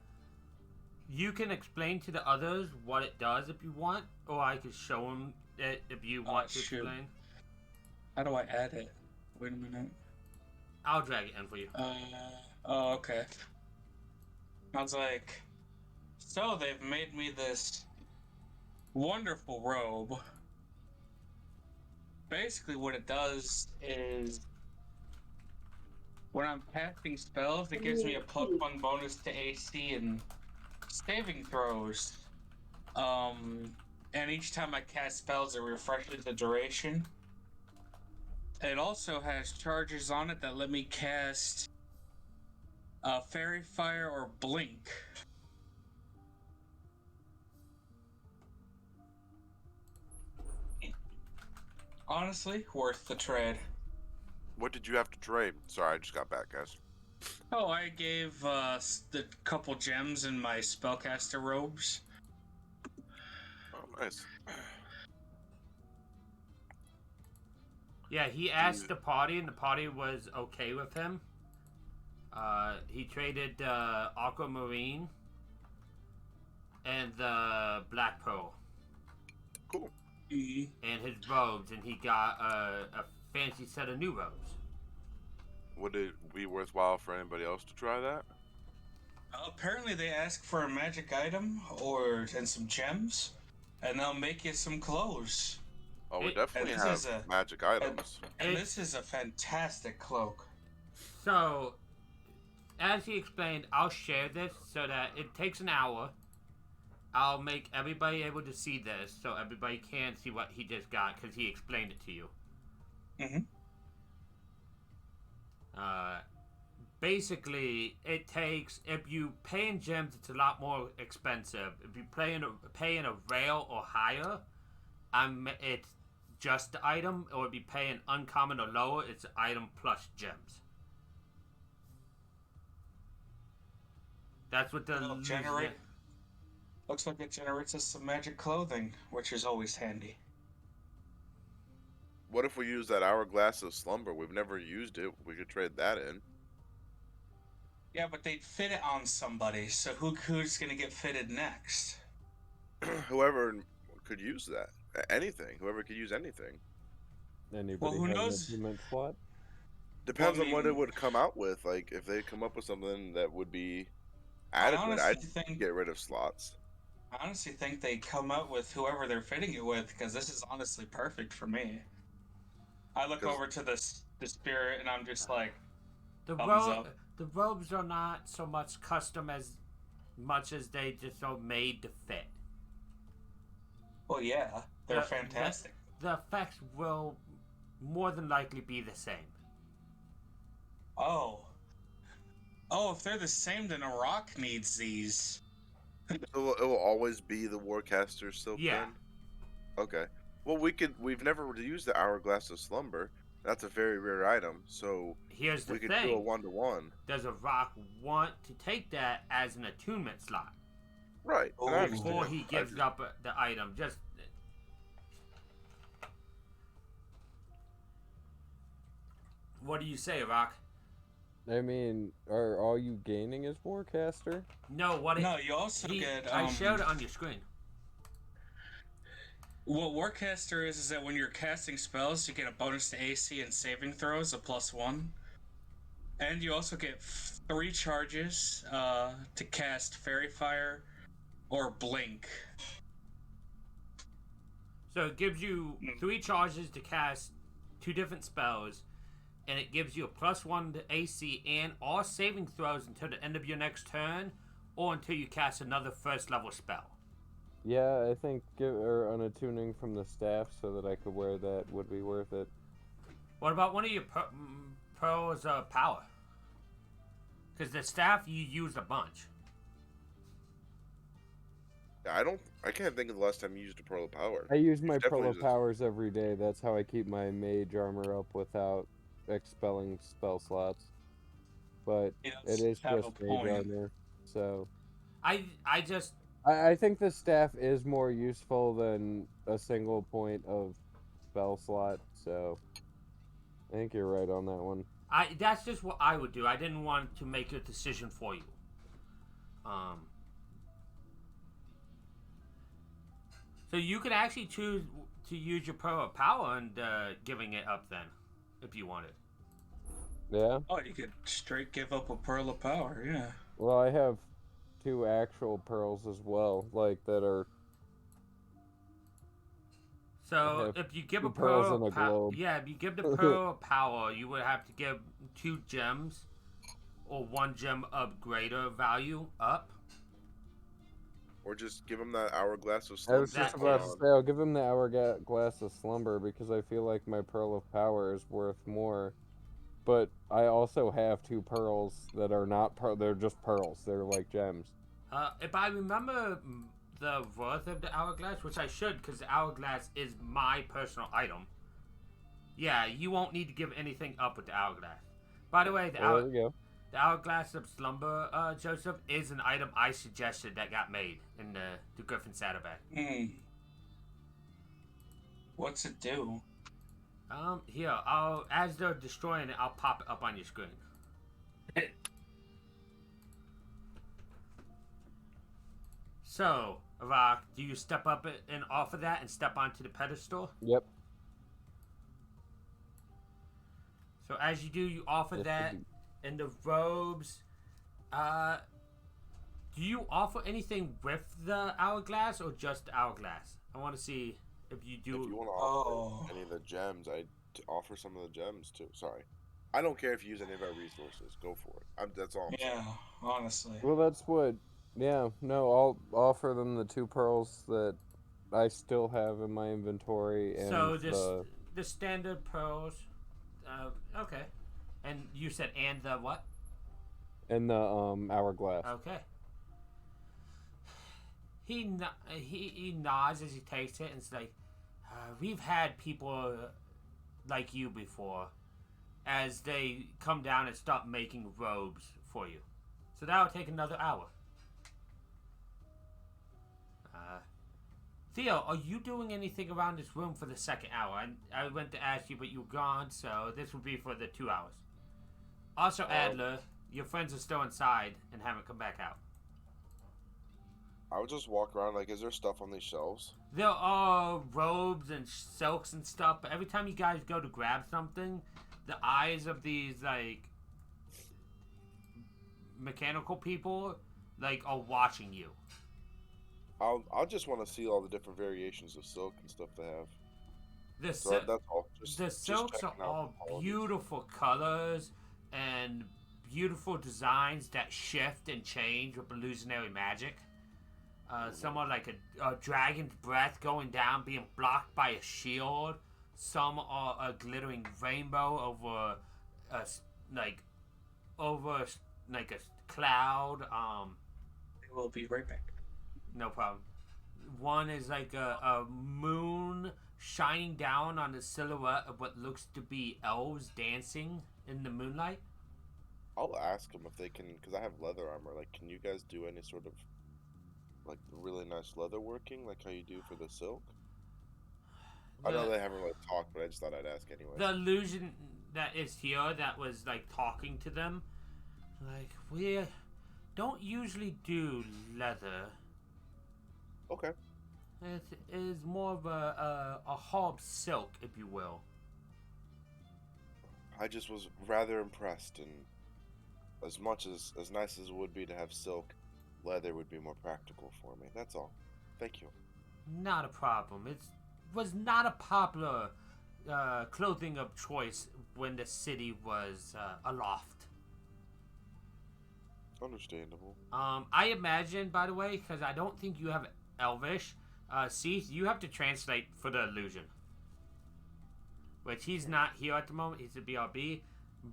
You can explain to the others what it does if you want, or I can show them it if you want to shoot. explain. How do I add it? Wait a minute. I'll drag it in for you. Oh, okay. I was like, so they've made me this wonderful robe. Basically, what it does is when I'm casting spells, it gives me a +1 bonus to AC and saving throws. And each time I cast spells, it refreshes the duration. It also has charges on it that let me cast Fairy Fire or Blink. Honestly, worth the trade. What did you have to trade? Sorry, I just got back, guys. Oh, I gave the couple gems in my spellcaster robes. Oh, nice. Yeah, he asked the party, and the party was okay with him. He traded Aquamarine and the Black Pearl. Cool. And his robes, and he got a fancy set of new robes. Would it be worthwhile for anybody else to try that? Apparently, they ask for a magic item and some gems, and they'll make you some clothes. Oh, we It- definitely and this have is magic items. And this is a fantastic cloak. So, as he explained, I'll share this so that it takes an hour. I'll make everybody able to see this so everybody can see what he just got because he explained it to you. Mhm. Basically, it takes, if you pay in gems, it's a lot more expensive. If you pay in a rail or higher, it's just the item, or if you pay an uncommon or lower, it's item plus gems. That's what the It'll Looks like it generates us some magic clothing, which is always handy. What if we use that hourglass of slumber? We've never used it. We could trade that in. Yeah, but they'd fit it on somebody, so who's gonna get fitted next? Whoever could use that. Anything. Whoever could use anything. Anybody who have knows? an attunement slot? Depends Well, I on what it mean- would come out with. Like, if they come up with something that would be I adequate, I'd honestly think get rid of slots. they come up with whoever they're fitting it with, because this is honestly perfect for me. I look 'Cause- over to the spirit, and I'm just like, The Thumbs up. the robes are not so much custom as much as they just are made to fit. well, yeah, they're The- fantastic. The effects will more than likely be the same. Oh, if they're the same, then a rock needs these. It will always be the Warcaster Silk Yeah. then? Okay. Well, we've never used the Hourglass of Slumber. That's a very rare item, so Here's the we could do a thing. 1-to-1. Does a rock want to take that as an attunement slot? Right. Ooh. I understand. Before he gives up the item? Just... What do you say, Rock? I mean, are all you gaining is Warcaster? No, what it, No, you also get. I showed it on your screen. What Warcaster is that when you're casting spells, you get a bonus to AC and saving throws, a +1. And you also get 3 charges to cast Fairy Fire or Blink. So it gives you 3 charges to cast 2 different spells, and it gives you a +1 to AC and all saving throws until the end of your next turn, or until you cast another first level spell. Yeah, I think give her on a tuning from the staff so that I could wear that would be worth it. What about one of your pearls of power? Because the staff you used a bunch. Yeah, I can't think of the last time you used a Pearl of Power. I use my definitely Pearl of used it. Powers every day. That's how I keep my mage armor up without expelling spell slots. But He it does is have just a mage point. armor, so I just I think the staff is more useful than a single point of spell slot. So I think you're right on that one. that's just what I would do. I didn't want to make a decision for you. So you could actually choose to use your Pearl of Power and giving it up then, if you wanted. Yeah. Oh, you could straight give up a Pearl of Power, yeah. Well, I have 2 actual pearls as well, like that are. I So have if you give 2 a pearls Pearl and of a Power, globe. yeah, if you give the Pearl of Power, you would have to give 2 gems, or 1 gem of greater value up. Or just give him that hourglass of I slumber. was just That about too. to say, I'll give him the hourglass of slumber because I feel like my Pearl of Power is worth more. But I also have 2 pearls that are not they're just pearls. They're like gems. If I remember the worth of the hourglass, which I should, because the hourglass is my personal item. Yeah, you won't need to give anything up with the hourglass. By the way, Well, there we go. the hourglass of slumber, Joseph, is an item I suggested that got made in the Griffin Saddlebag. What's it do? Here, as they're destroying it, I'll pop it up on your screen. So, Rock, do you step up and off of that and step onto the pedestal? Yep. So as you do, you offer Yes, that, indeed. and the robes. Do you offer anything with the hourglass or just the hourglass? I want to see if you do. If you want to offer Oh. any of the gems, I'd offer some of the gems too. Sorry. I don't care if you use any of our resources. Go for it. That's all I'm saying. Yeah, honestly. Well, that's what. Yeah. No, I'll offer them the 2 pearls that I still have in my inventory and So the standard pearls. Okay. And you said and the what? the hourglass. Okay. He nods as he takes it and is like, we've had people like you before, as they come down and start making robes for you. So that'll take another hour. Theo, are you doing anything around this room for the second hour? I went to ask you, but you were gone, so this will be for the 2 hours. Also, Adler, your friends are still inside and haven't come back out. I would just walk around like, is there stuff on these shelves? There are robes and silks and stuff, but every time you guys go to grab something, the eyes of these, like, mechanical people, like, are watching you. I'll just want to see all the different variations of silk and stuff they have. The, So that's all. the silks are checking out all the qualities. beautiful colors and beautiful designs that shift and change with illusionary magic. Some are like a dragon's breath going down, being blocked by a shield. Some are a glittering rainbow over a cloud. We'll be right back. No problem. One is like a moon shining down on the silhouette of what looks to be elves dancing in the moonlight. I'll ask them if they can, because I have leather armor. Like, can you guys do any sort of, like, really nice leather working, like how you do for the silk? I know they haven't really talked, but I just thought I'd ask anyway. The illusion that is here that was like talking to them Like, we don't usually do leather. Okay. It is more of a hard silk, if you will. I just was rather impressed, and as much as nice as it would be to have silk, leather would be more practical for me. That's all. Thank you. Not a problem. It was not a popular clothing of choice when the city was aloft. Understandable. I imagine, by the way, because I don't think you have Elvish. See, you have to translate for the illusion. Which he's not here at the moment. He's a BRB.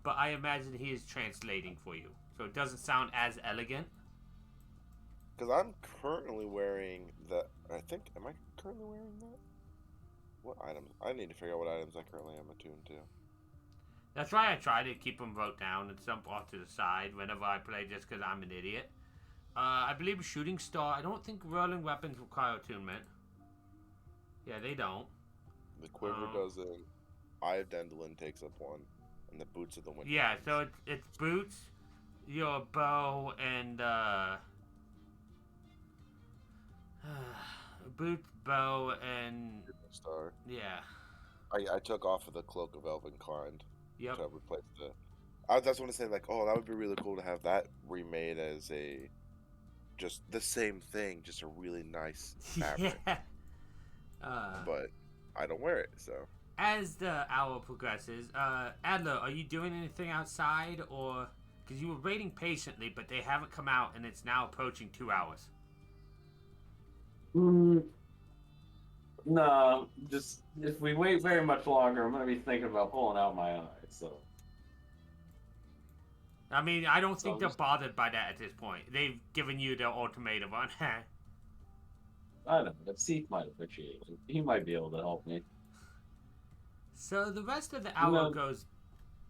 But I imagine he is translating for you. So it doesn't sound as elegant. Because I'm currently wearing the. I think. Am I currently wearing that? What items? I need to figure out what items I currently am attuned to. That's why I try to keep them wrote down and some off to the side whenever I play, just because I'm an idiot. I believe Shooting Star. I don't think rolling weapons require attunement. Yeah, they don't. The quiver doesn't. Eye of Dandelion takes up one, and the boots of the wind. Yeah, so it's boots, your bow, and boots, bow, and Star. yeah. I took off of the cloak of Elvenkind. Yep. To replace the. That's what I'm saying. Like, oh, that would be really cool to have that remade as a. Just the same thing, just a really nice fabric. Yeah. But I don't wear it, so. As the hour progresses, Adler, are you doing anything outside, or because you were waiting patiently, but they haven't come out, and it's now approaching 2 hours? No, just if we wait very much longer, I'm gonna be thinking about pulling out my eye. So. I mean, I don't think they're bothered by that at this point. They've given you the ultimatum on that. I don't know, but Seek might appreciate it. He might be able to help me. So the rest of the hour goes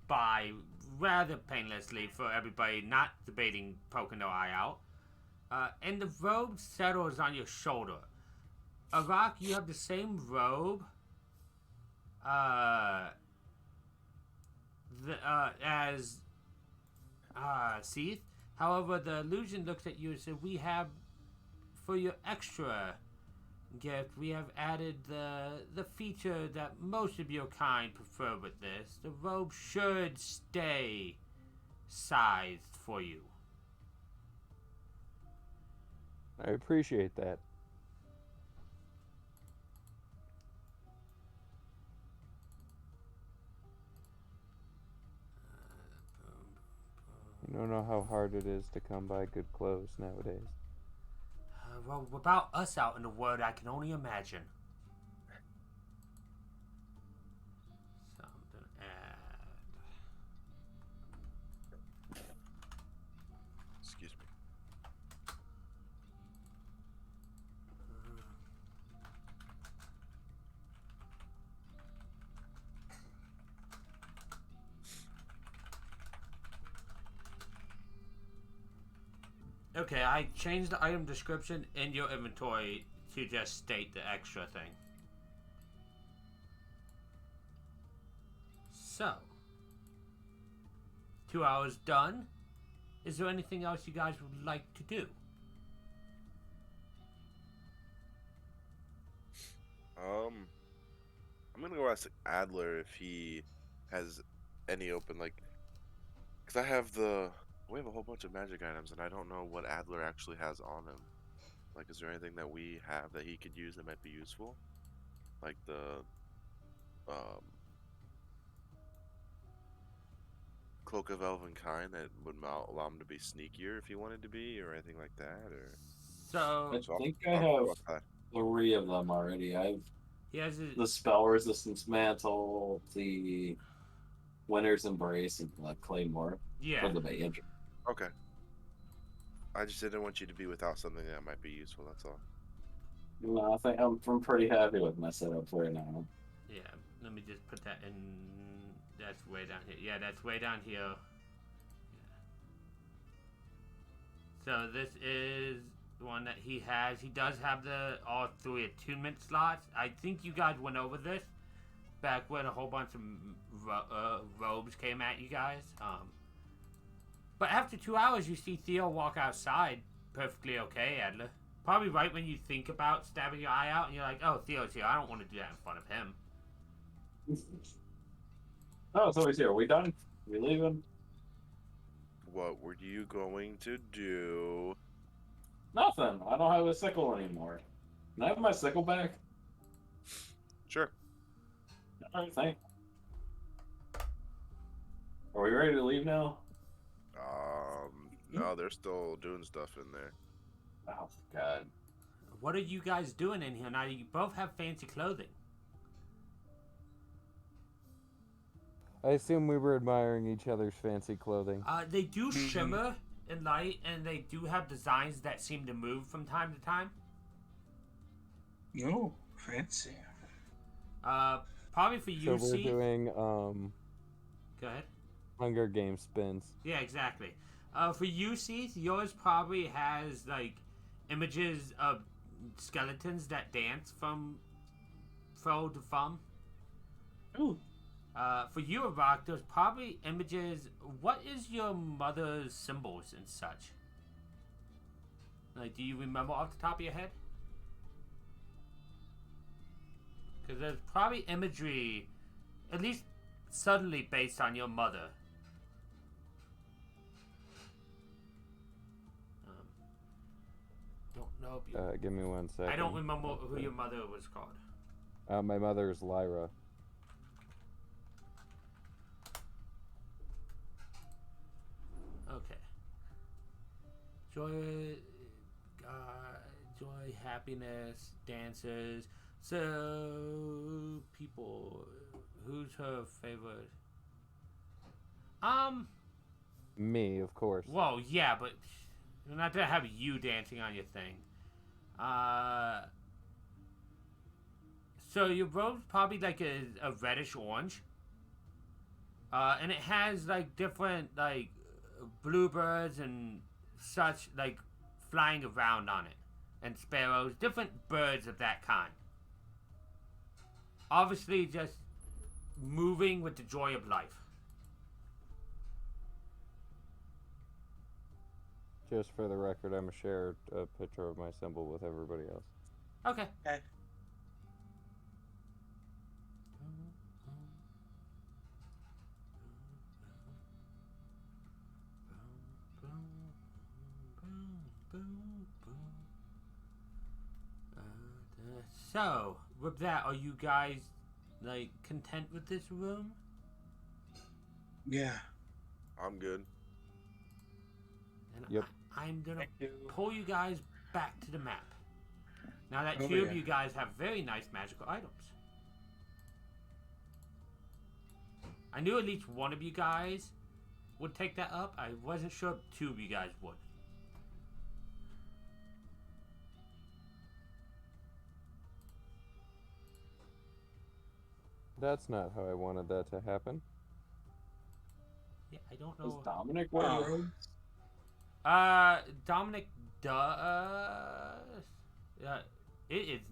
by rather painlessly for everybody not debating poking their eye out. And the robe settles on your shoulder. Arak, you have the same robe as Seath. However, the illusion looks at you and says, we have, for your extra gift, we have added the feature that most of your kind prefer with this. The robe should stay sized for you. I appreciate that. You don't know how hard it is to come by good clothes nowadays. Well, without us out in the world, I can only imagine. Something add. Excuse me. Okay, I changed the item description in your inventory to just state the extra thing. So, 2 hours done. Is there anything else you guys would like to do? I'm gonna go ask Adler if he has any open, like, because we have a whole bunch of magic items, and I don't know what Adler actually has on him. Like, is there anything that we have that he could use that might be useful? Like the, Cloak of Elvenkind that would allow him to be sneakier if he wanted to be, or anything like that, or... So, I think I have 3 of them already. he has the Spell Resistance Mantle, the Winter's Embrace, and the Claymore yeah. for the mage. Okay. I just didn't want you to be without something that might be useful, that's all. No, I think I'm pretty happy with my setup right now. Yeah, let me just put that in. That's way down here. Yeah, that's way down here. Yeah. So this is the one that he has. He does have all 3 attunement slots. I think you guys went over this back when a whole bunch of robes came at you guys. But after 2 hours, you see Theo walk outside, perfectly okay, Adler. Probably right when you think about stabbing your eye out, and you're like, "Oh, Theo's here. I don't want to do that in front of him." Oh, so he's here. Are we done? We leaving? What were you going to do? Nothing. I don't have a sickle anymore. Can I have my sickle back? Sure. All right, thanks. Are we ready to leave now? No, they're still doing stuff in there. Oh, God. What are you guys doing in here now? You both have fancy clothing. I assume we were admiring each other's fancy clothing. They do shimmer in light, and they do have designs that seem to move from time to time. No, fancy. Probably for you, So we're doing Go ahead. Hunger Game spins. Yeah, exactly. For you, Seath, yours probably has like images of skeletons that dance from fro to thumb. Ooh. For you, Rock, there's probably images. What is your mother's symbols and such? Like, do you remember off the top of your head? Because there's probably imagery, at least suddenly based on your mother. Don't know if you. Give me 1 second. I don't remember who your mother was called. My mother is Lyra. Okay. Joy, joy, happiness, dances. So, people, who's her favorite? Me, of course. Well, yeah, but not to have you dancing on your thing. So your robe's probably like a reddish orange. And it has like different like bluebirds and such like flying around on it, and sparrows, different birds of that kind. Obviously, just moving with the joy of life. Just for the record, I'm gonna share a picture of my symbol with everybody else. Okay. Okay. So, with that, are you guys like content with this room? Yeah. I'm good. And Yep. I'm gonna Thank you. pull you guys back to the map. Now that Oh, two of yeah. you guys have very nice magical items. I knew at least one of you guys would take that up. I wasn't sure if two of you guys would. That's not how I wanted that to happen. Yeah, I don't Does know. Dominic wear Oh. robes? Dominic does. It is.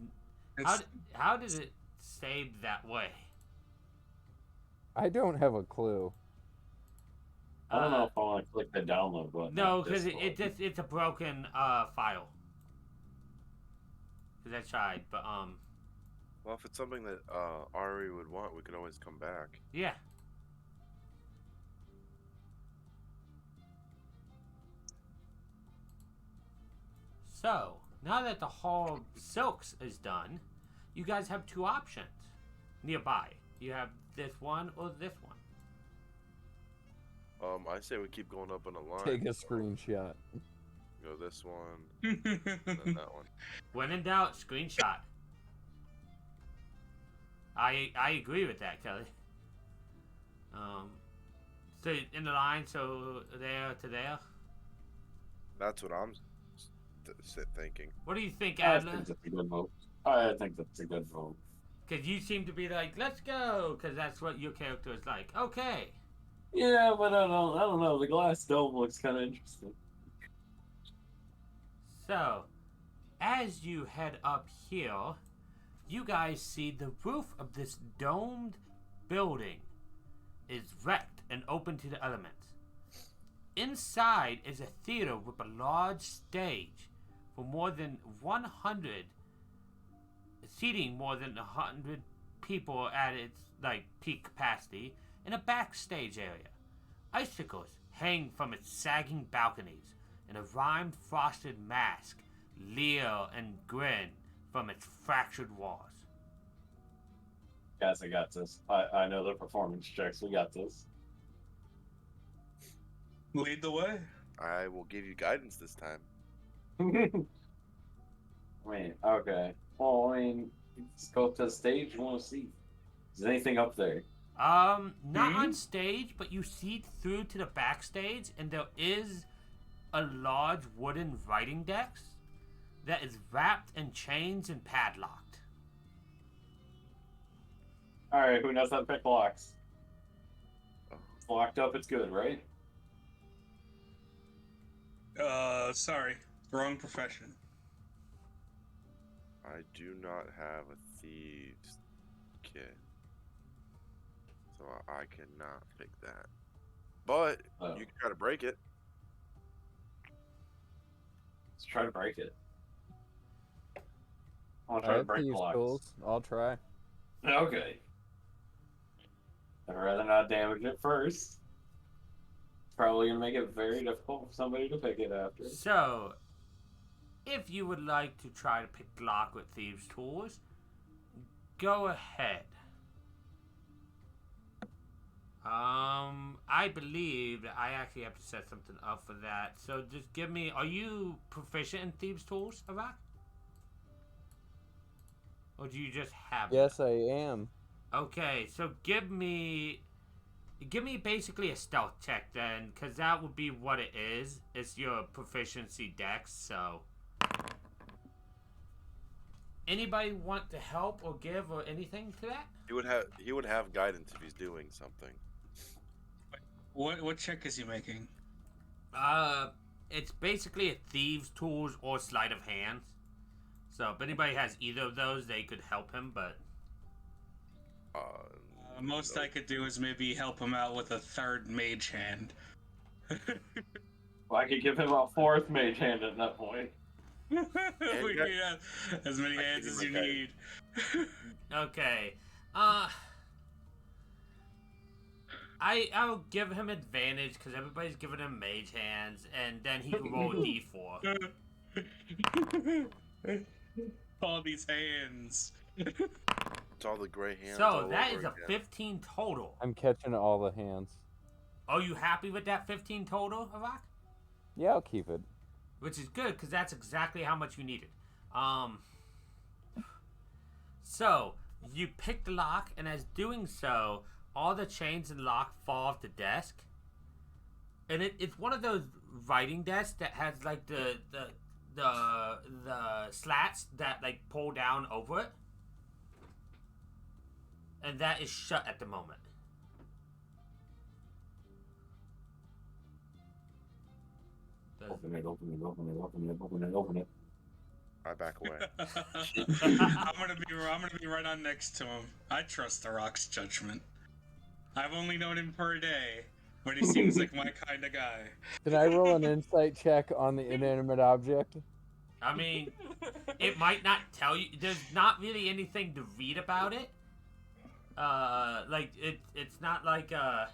It's, How does it save that way? I don't have a clue. I don't know if I want to click the download button. No, on because Discord. it's a broken file. Cause I tried, but Well, if it's something that Ari would want, we could always come back. yeah. So now that the Hall of Silks is done, you guys have two options nearby. You have this one or this one. I say we keep going up in a line. Take a screenshot. Go this one, and then that one. When in doubt, screenshot. I agree with that, Kelly. So in the line, so there to there. That's what I'm thinking. What do you think, I Adler? think that's a good vote. I think that's a good vote. Because you seem to be like, let's go, because that's what your character is like. Okay. Yeah, but I don't know. The glass dome looks kind of interesting. So, as you head up here, you guys see the roof of this domed building is wrecked and open to the elements. inside is a theater with a large stage for more than 100, seating more than 100 people at its peak capacity, in a backstage area. Icicles hang from its sagging balconies, and a rhymed frosted mask leer and grin from its fractured walls. Guys, I got this. I know the performance checks. We got this. Lead the way. I will give you guidance this time. Wait, okay. Well, I mean, let's go up to the stage. You want to see? Is there anything up there? Not on stage, but you see through to the backstage, and there is a large wooden writing desk that is wrapped in chains and padlocked. Alright, who knows how to pick locks? It's locked up, it's good, right? Sorry. Wrong profession. I do not have a thieves kit, so I cannot pick that. But you can try to break it. Let's try to break it. I'll I try to have break the thieves' locks. tools. I'll try. Okay. I'd rather not damage it first. Probably gonna make it very difficult for somebody to pick it after. So, if you would like to try to pick lock with thieves' tools, go ahead. I believe that I actually have to set something up for that. So just give me, are you proficient in thieves' tools, Arak? Or do you just have Yes, them? I am. Okay, so give me basically a stealth check then, because that would be what it is. It's your proficiency dex, so. Anybody want to help or give or anything to that? He would have guidance if he's doing something. What check is he making? It's basically a thieves' tools or sleight of hand. So if anybody has either of those, they could help him, but. Most nope. I could do is maybe help him out with a third mage hand. Well, I could give him a fourth mage hand at that point. We need as many hands as you need. Okay. I'll give him advantage because everybody's giving him mage hands, and then he can roll a d4. All these hands. It's all the gray hands. So all that over is a again. 15 total. I'm catching all the hands. Are you happy with that 15 total, Arak? Yeah, I'll keep it. Which is good because that's exactly how much you needed. So you pick the lock, and as doing so, all the chains and lock fall off the desk. And it's one of those writing desks that has like the slats that like pull down over it. And that is shut at the moment. Open it. I back away. I'm gonna be right on next to him. I trust the Rock's judgment. I've only known him for a day, but he seems like my kind of guy. Can I roll an insight check on the inanimate object? I mean, it might not tell you. There's not really anything to read about it. It's not like It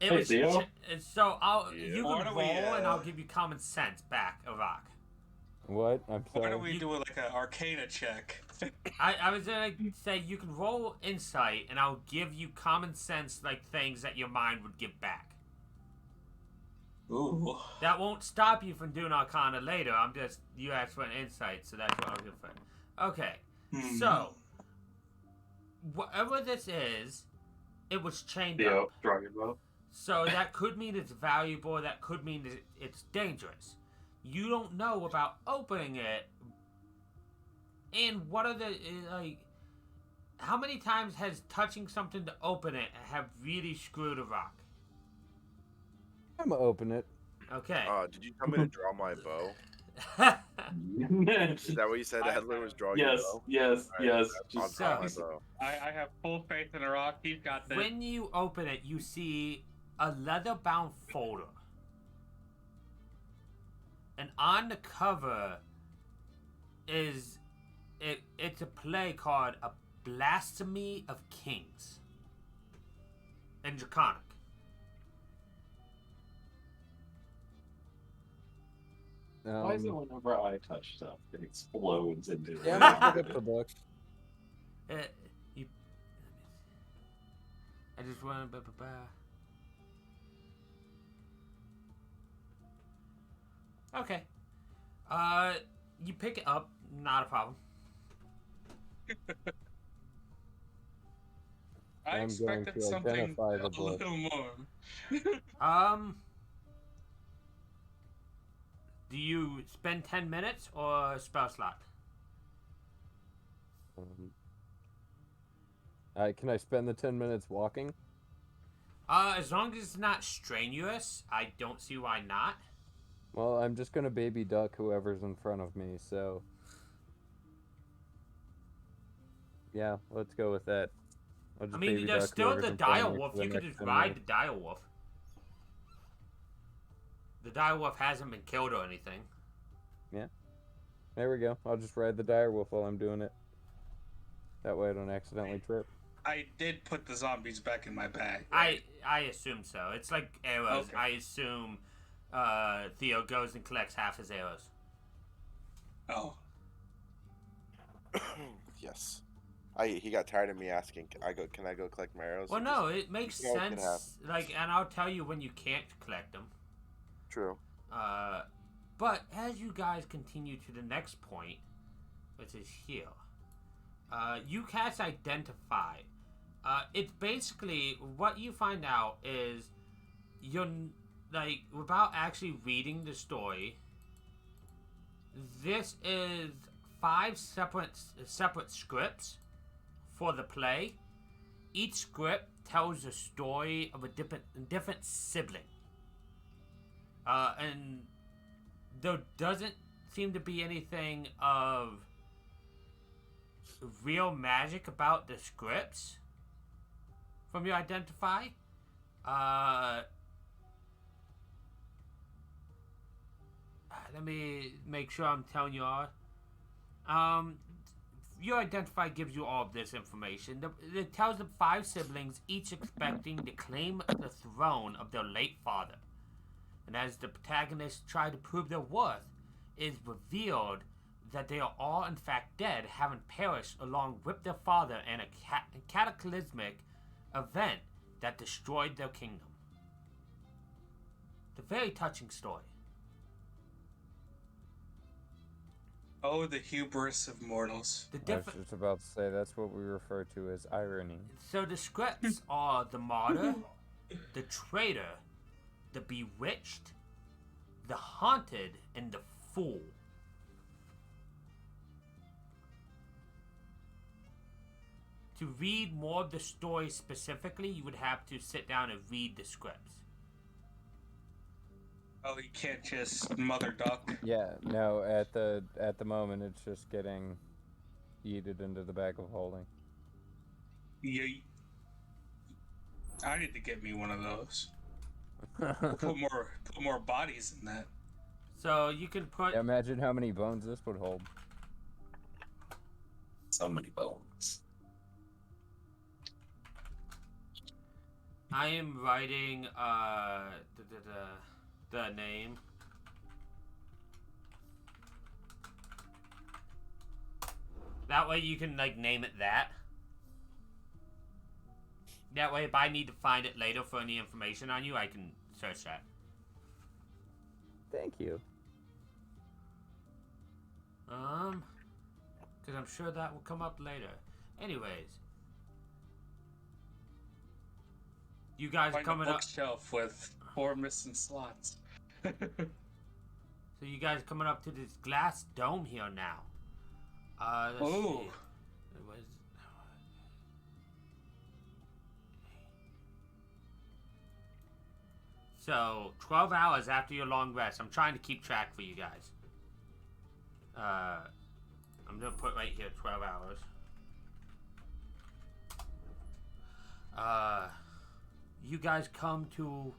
Hey, was Theo? so Yeah. you Why can don't roll, we, and I'll give you common sense back, Arak. What? I'm Why sorry. don't we do like an Arcana check? I was gonna say you can roll insight, and I'll give you common sense, like things that your mind would give back. Ooh. That won't stop you from doing Arcana later. You asked for an insight, so that's what I'll give for. Okay, so whatever this is, it was chained Theo, up. Dragon Ball. So that could mean it's valuable. That could mean that it's dangerous. You don't know about opening it. And what are the like? How many times has touching something to open it have really screwed a rock? I'm gonna open it. Okay. Did you tell me to draw my bow? Is that what you said? Adler was drawing Yes, your bow? yes, Alright, yes. I'll Just draw my So- bow. I have full faith in the Rock. He's got this. When you open it, you see a leather-bound folder. And on the cover is it's a play called A Blasphemy of Kings in Draconic. Why is it whenever I touch stuff, it explodes into Yeah, I'm gonna pick up the book. You, I just want to. Okay. You pick it up, not a problem. I I'm going expected to something identify the a book. little more. Do you spend 10 minutes or spell slot? Can I spend the 10 minutes walking? As long as it's not strenuous, I don't see why not. Well, I'm just gonna baby duck whoever's in front of me, so... Yeah, let's go with that. I'll just I mean, baby there's duck still whoever's the in front of dire me wolf. for the You could next just 10 ride minutes. the dire wolf. The dire wolf hasn't been killed or anything. Yeah. There we go. I'll just ride the dire wolf while I'm doing it. That way I don't accidentally trip. I did put the zombies back in my bag. I assume so. It's like arrows. Okay. I assume Theo goes and collects half his arrows. Oh. Yes. He got tired of me asking. Can I go collect my arrows? Well, He no, just- it makes you can have. sense. Like, and I'll tell you when you can't collect them. True. But as you guys continue to the next point, which is here, you cast Identify. It's basically what you find out is you're like, without actually reading the story, this is 5 separate scripts for the play. Each script tells the story of a different sibling. And there doesn't seem to be anything of real magic about the scripts from your Identify. Let me make sure I'm telling you all. Your Identify gives you all of this information. It tells the 5 siblings, each expecting to claim the throne of their late father. And as the protagonists try to prove their worth, it is revealed that they are all in fact dead, having perished along with their father in a cataclysmic event that destroyed their kingdom. It's a very touching story. Oh, the hubris of mortals. The I was just about to say that's what we refer to as irony. So the scripts are the martyr, the traitor, the bewitched, the haunted, and the fool. To read more of the story specifically, you would have to sit down and read the scripts. Oh, you can't just mother duck. Yeah, no, at the moment it's just getting yeeted into the bag of holding. Yeet. I need to get me one of those. Put more bodies in that. So you can put... Yeah, imagine how many bones this would hold. So many bones. I am writing the name. That way you can like name it that. That way if I need to find it later for any information on you, I can search that. Thank you. Because I'm sure that will come up later. Anyways. You guys are Find a coming up. bookshelf with 4 missing slots. So you guys are coming up to this glass dome here now. Let's Ooh. see. It was... So 12 hours after your long rest. I'm trying to keep track for you guys. I'm gonna put right here 12 hours. you guys come to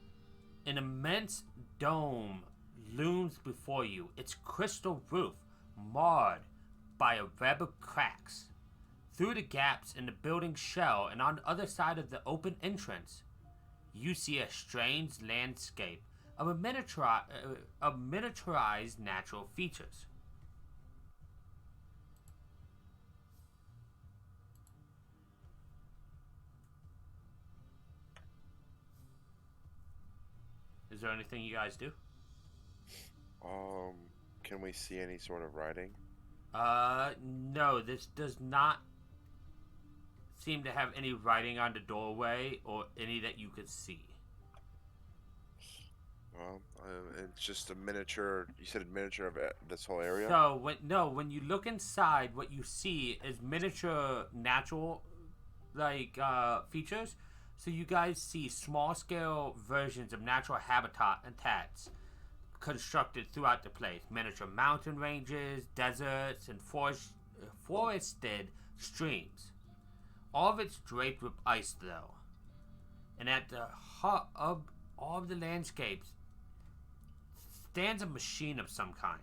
an immense dome looms before you. Its crystal roof marred by a web of cracks. Through the gaps in the building's shell and on the other side of the open entrance, you see a strange landscape of miniaturized natural features. Is there anything you guys do? Can we see any sort of writing? No, this does not seem to have any writing on the doorway or any that you could see. Well, it's just a miniature. You said a miniature of this whole area. So when you look inside, what you see is miniature natural features. So you guys see small scale versions of natural habitats constructed throughout the place. Miniature mountain ranges, deserts, and forested streams. All of it's draped with ice, though. And at the heart of all of the landscapes stands a machine of some kind.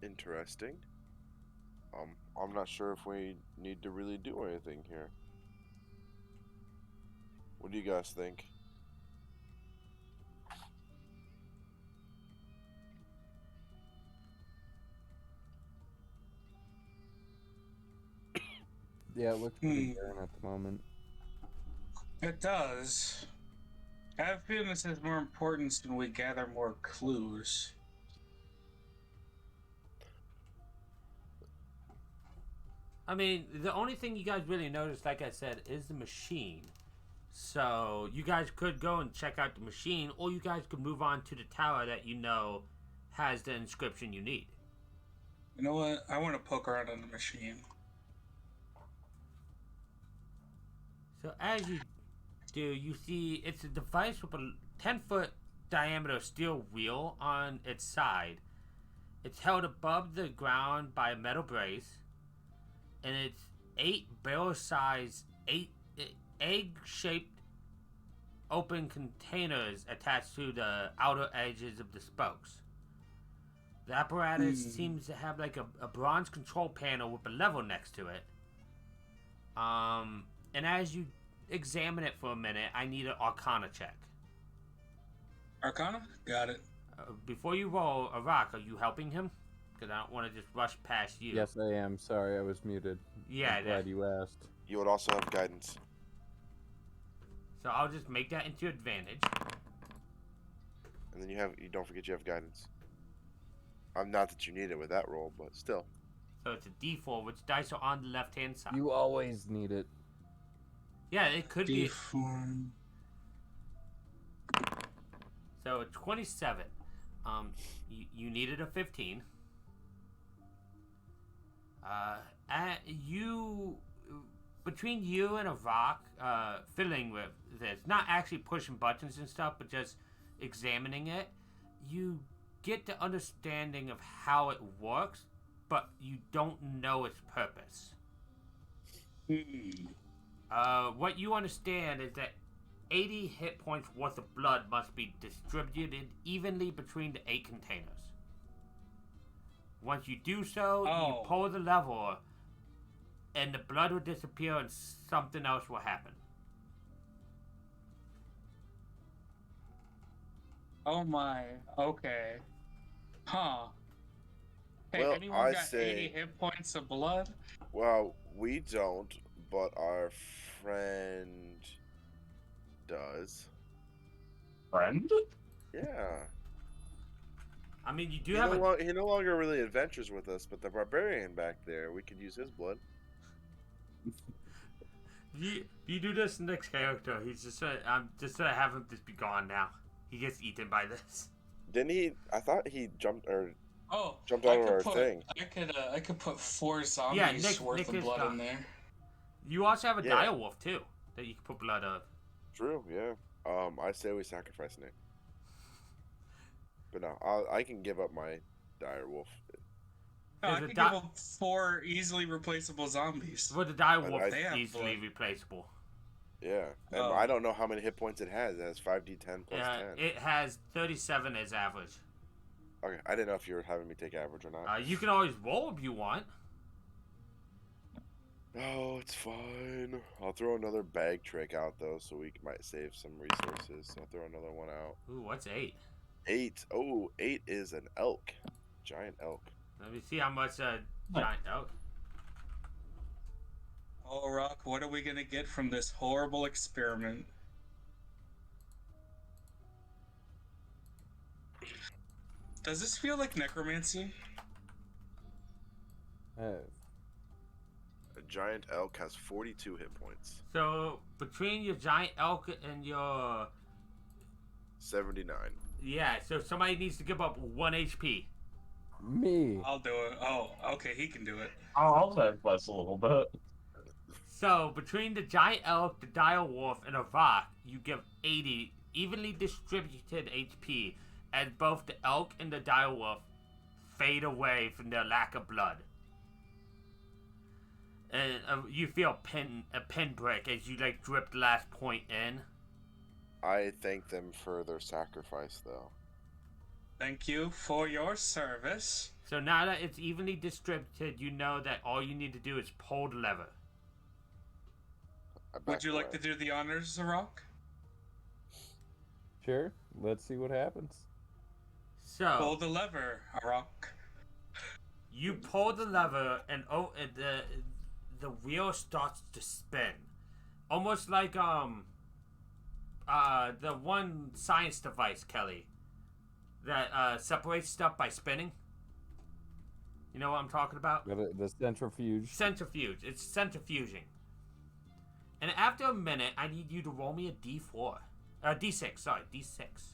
Interesting. I'm not sure if we need to really do anything here. What do you guys think? Yeah, it looks pretty barren at the moment. It does. I have a feeling this has more importance when we gather more clues. I mean, the only thing you guys really notice, like I said, is the machine. So you guys could go and check out the machine, or you guys could move on to the tower that you know has the inscription you need. You know what? I want to poke around on the machine. So as you do, you see it's a device with a 10-foot diameter steel wheel on its side. It's held above the ground by a metal brace, and it's 8 barrel-sized, egg-shaped open containers attached to the outer edges of the spokes. The apparatus seems to have like a bronze control panel with a lever next to it. And as you examine it for a minute, I need an Arcana check. Arcana? Got it. Before you roll, Arak, are you helping him? Because I don't want to just rush past you. Yes, I am. Sorry, I was muted. Yeah, I'm glad you asked. You would also have guidance. So I'll just make that into advantage. And then you don't forget you have guidance. Not that you need it with that roll, but still. So it's a D4, which dice are on the left-hand side. You always need it. Yeah, it could be. D4. So 27. You needed a 15. Between you and a rock, fiddling with this, not actually pushing buttons and stuff, but just examining it, you get the understanding of how it works, but you don't know its purpose. What you understand is that 80 hit points worth of blood must be distributed evenly between the 8 containers. Once you do so, you pull the lever, and the blood will disappear and something else will happen. Oh my. Okay. Huh. Hey, Well, anyone I got say- 80 hit points of blood? Well, we don't, but our friend does. Friend? Yeah. I mean, you do He have he no longer really adventures with us, but the barbarian back there, we could use his blood. You do this next character. He's just I'm just gonna have him just be gone now. He gets eaten by this. Didn't he? I thought he jumped out I of could our put, thing. I could put 4 zombies Nick worth of is blood gone. in there. You also have a Yeah. direwolf too that you can put blood of. True, yeah. I say we sacrifice Nick. But no, I can give up my dire wolf. I There's a could di- give him 4 easily replaceable zombies. well, the dire But wolf I- is They have easily blood. replaceable. Yeah, and Oh. I don't know how many hit points it has. It has 5d10 plus 10. It has 37 as average. Okay, I didn't know if you were having me take average or not. You can always roll if you want. Oh, it's fine. I'll throw another bag trick out though, so we might save some resources. So I'll throw another one out. Ooh, what's 8? 8. Oh, 8 is an elk. Giant elk. Let me see how much giant elk. Oh, Rock, what are we gonna get from this horrible experiment? Does this feel like necromancy? A giant elk has 42 hit points. So between your giant elk and your 79. yeah, so somebody needs to give up 1 HP. Me. I'll do it. Oh, okay, he can do it. I'll sacrifice a little bit. So between the giant elk, the dire wolf, and a rock, you give 80 evenly distributed HP as both the elk and the dire wolf fade away from their lack of blood. And you feel a pinprick as you like drip the last point in. I thank them for their sacrifice though. Thank you for your service. So now that it's evenly distributed, you know that all you need to do is pull the lever. I back Would you like away. to do the honors, Rock? Sure. Let's see what happens. Pull So the lever, Rock. you pull the lever, and the wheel starts to spin, almost like the one science device, Kelly, that separates stuff by spinning. You know what I'm talking about? The centrifuge. Centrifuge. It's centrifuging. And after a minute, I need you to roll me a D4. D6, sorry, D6.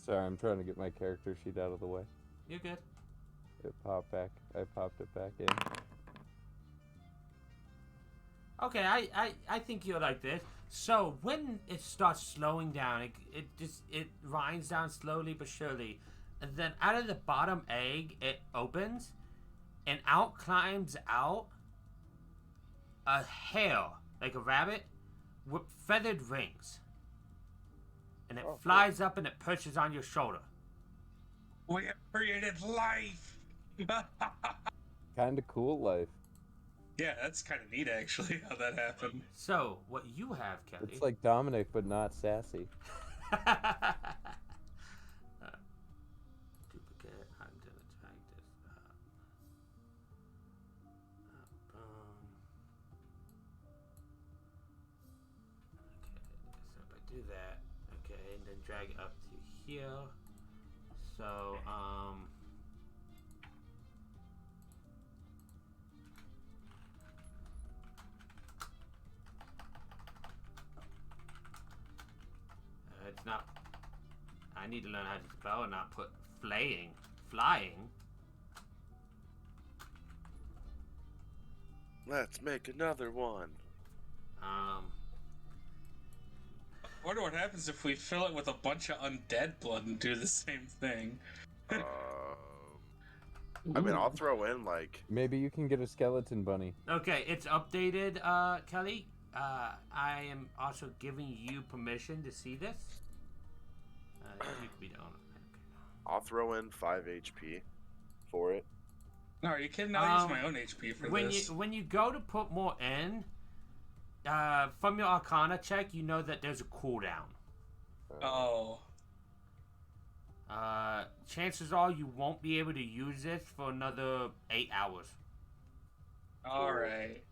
Sorry, I'm trying to get my character sheet out of the way. You're good. It popped back. I popped it back in. Okay, I think you're like this. So when it starts slowing down, it winds down slowly but surely, and then out of the bottom egg it opens, and out climbs out a hare, like a rabbit, with feathered wings, and it Oh, cool. flies up and it perches on your shoulder. We have created life. Kind of cool life. Yeah, that's kind of neat, actually, how that happened. So what you have, Kelly? It's like Dominic, but not sassy. Duplicate. I'm gonna drag this up. Boom. Okay, so if I do that, okay, and then drag it up to here. So it's not. I need to learn how to spell and not put flying. Let's make another one. I wonder what happens if we fill it with a bunch of undead blood and do the same thing. I mean, I'll throw in like Maybe you can get a skeleton bunny. Okay, it's updated, Kelly. I am also giving you permission to see this. You can be the owner. I'll throw in 5 HP for it. No, are you kidding? I'll use my own HP for this. When you go to put more in, from your Arcana check, you know that there's a cooldown. Oh. Chances are you won't be able to use this for another 8 hours. Alright.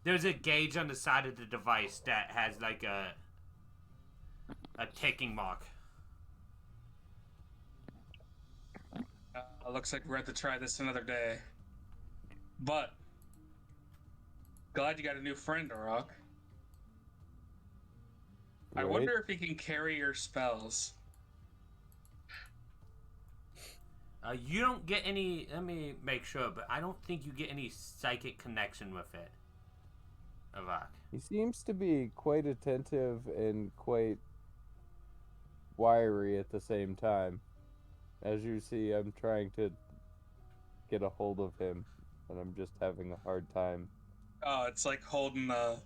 There's a gauge on the side of the device that has like a ticking mark. Looks like we're going to try this another day. But, glad you got a new friend, Rock. I Right? wonder if he can carry your spells. You don't get any. Let me make sure, but I don't think you get any psychic connection with it. Avak? He seems to be quite attentive and quite wiry at the same time. As you see, I'm trying to get a hold of him, and I'm just having a hard time. Oh, it's like holding a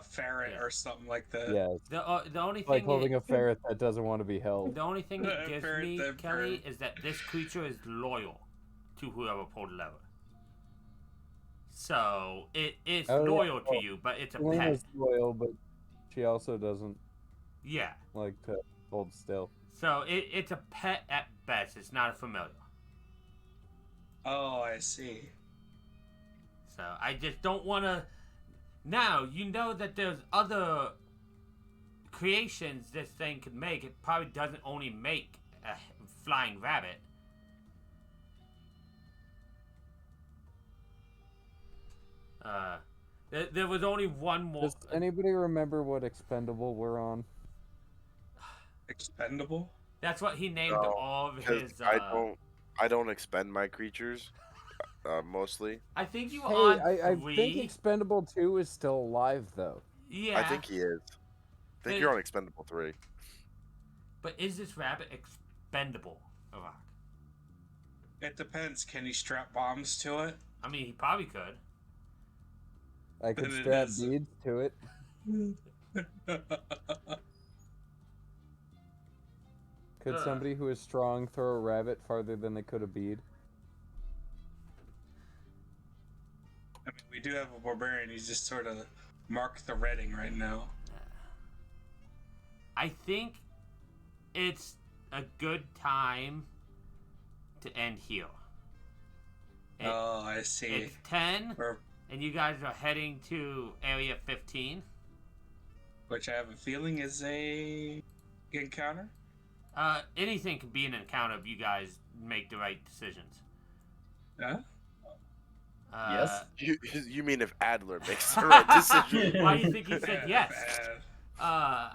ferret Yeah. or something like that. Yes, The only like thing holding a ferret that doesn't want to be held. the only thing it gives Ferret me, that Kelly, bird. is that this creature is loyal to whoever pulled the lever. So it is Oh, yeah, loyal to well, you, but it's a Selena's pet. loyal, but she also doesn't Yeah. like to hold still. So it's a pet at best. It's not a familiar. Oh, I see. So I just don't want to. Now you know that there's other creations this thing could make. It probably doesn't only make a flying rabbit. There was only one more. Does anybody remember what expendable we're on? Expendable? That's what he named No, all of Because his. I don't expend my creatures, mostly. I think you were Hey, on I think 3. expendable 2 is still alive though. Yeah. I think he is. I think Hey. you're on expendable 3. But is this rabbit expendable, Avak? It depends. Can you strap bombs to it? I mean, he probably could. I could Then it strap is. beads to it. Could somebody who is strong throw a rabbit farther than they could a bead? I mean, we do have a barbarian. He's just sort of mark the redding right now. I think it's a good time to end here. Oh, I see. It's 10, Or, and you guys are heading to Area 15. which I have a feeling is a encounter. Anything can be an encounter if you guys make the right decisions. Huh? Yes. You mean if Adler makes the right decision? Why do you think he said yes? Bad.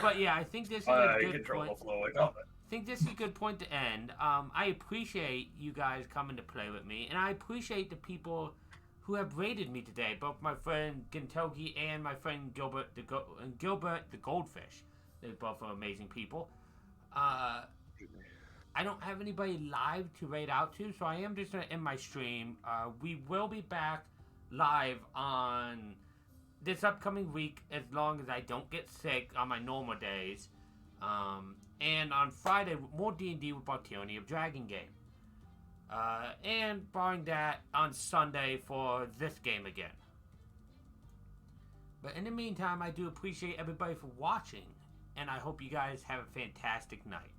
But yeah, I think this is I a good control the point. flow like combat. I think this is a good point to end. I appreciate you guys coming to play with me, and I appreciate the people who have rated me today, both my friend Gintoki and my friend Gilbert the Goldfish. They both are amazing people. I don't have anybody live to raid out to, so I am just going to end my stream. We will be back live on this upcoming week as long as I don't get sick on my normal days. And on Friday, more D&D with our Tyranny of Dragon game. And barring that, on Sunday for this game again. But in the meantime, I do appreciate everybody for watching, and I hope you guys have a fantastic night.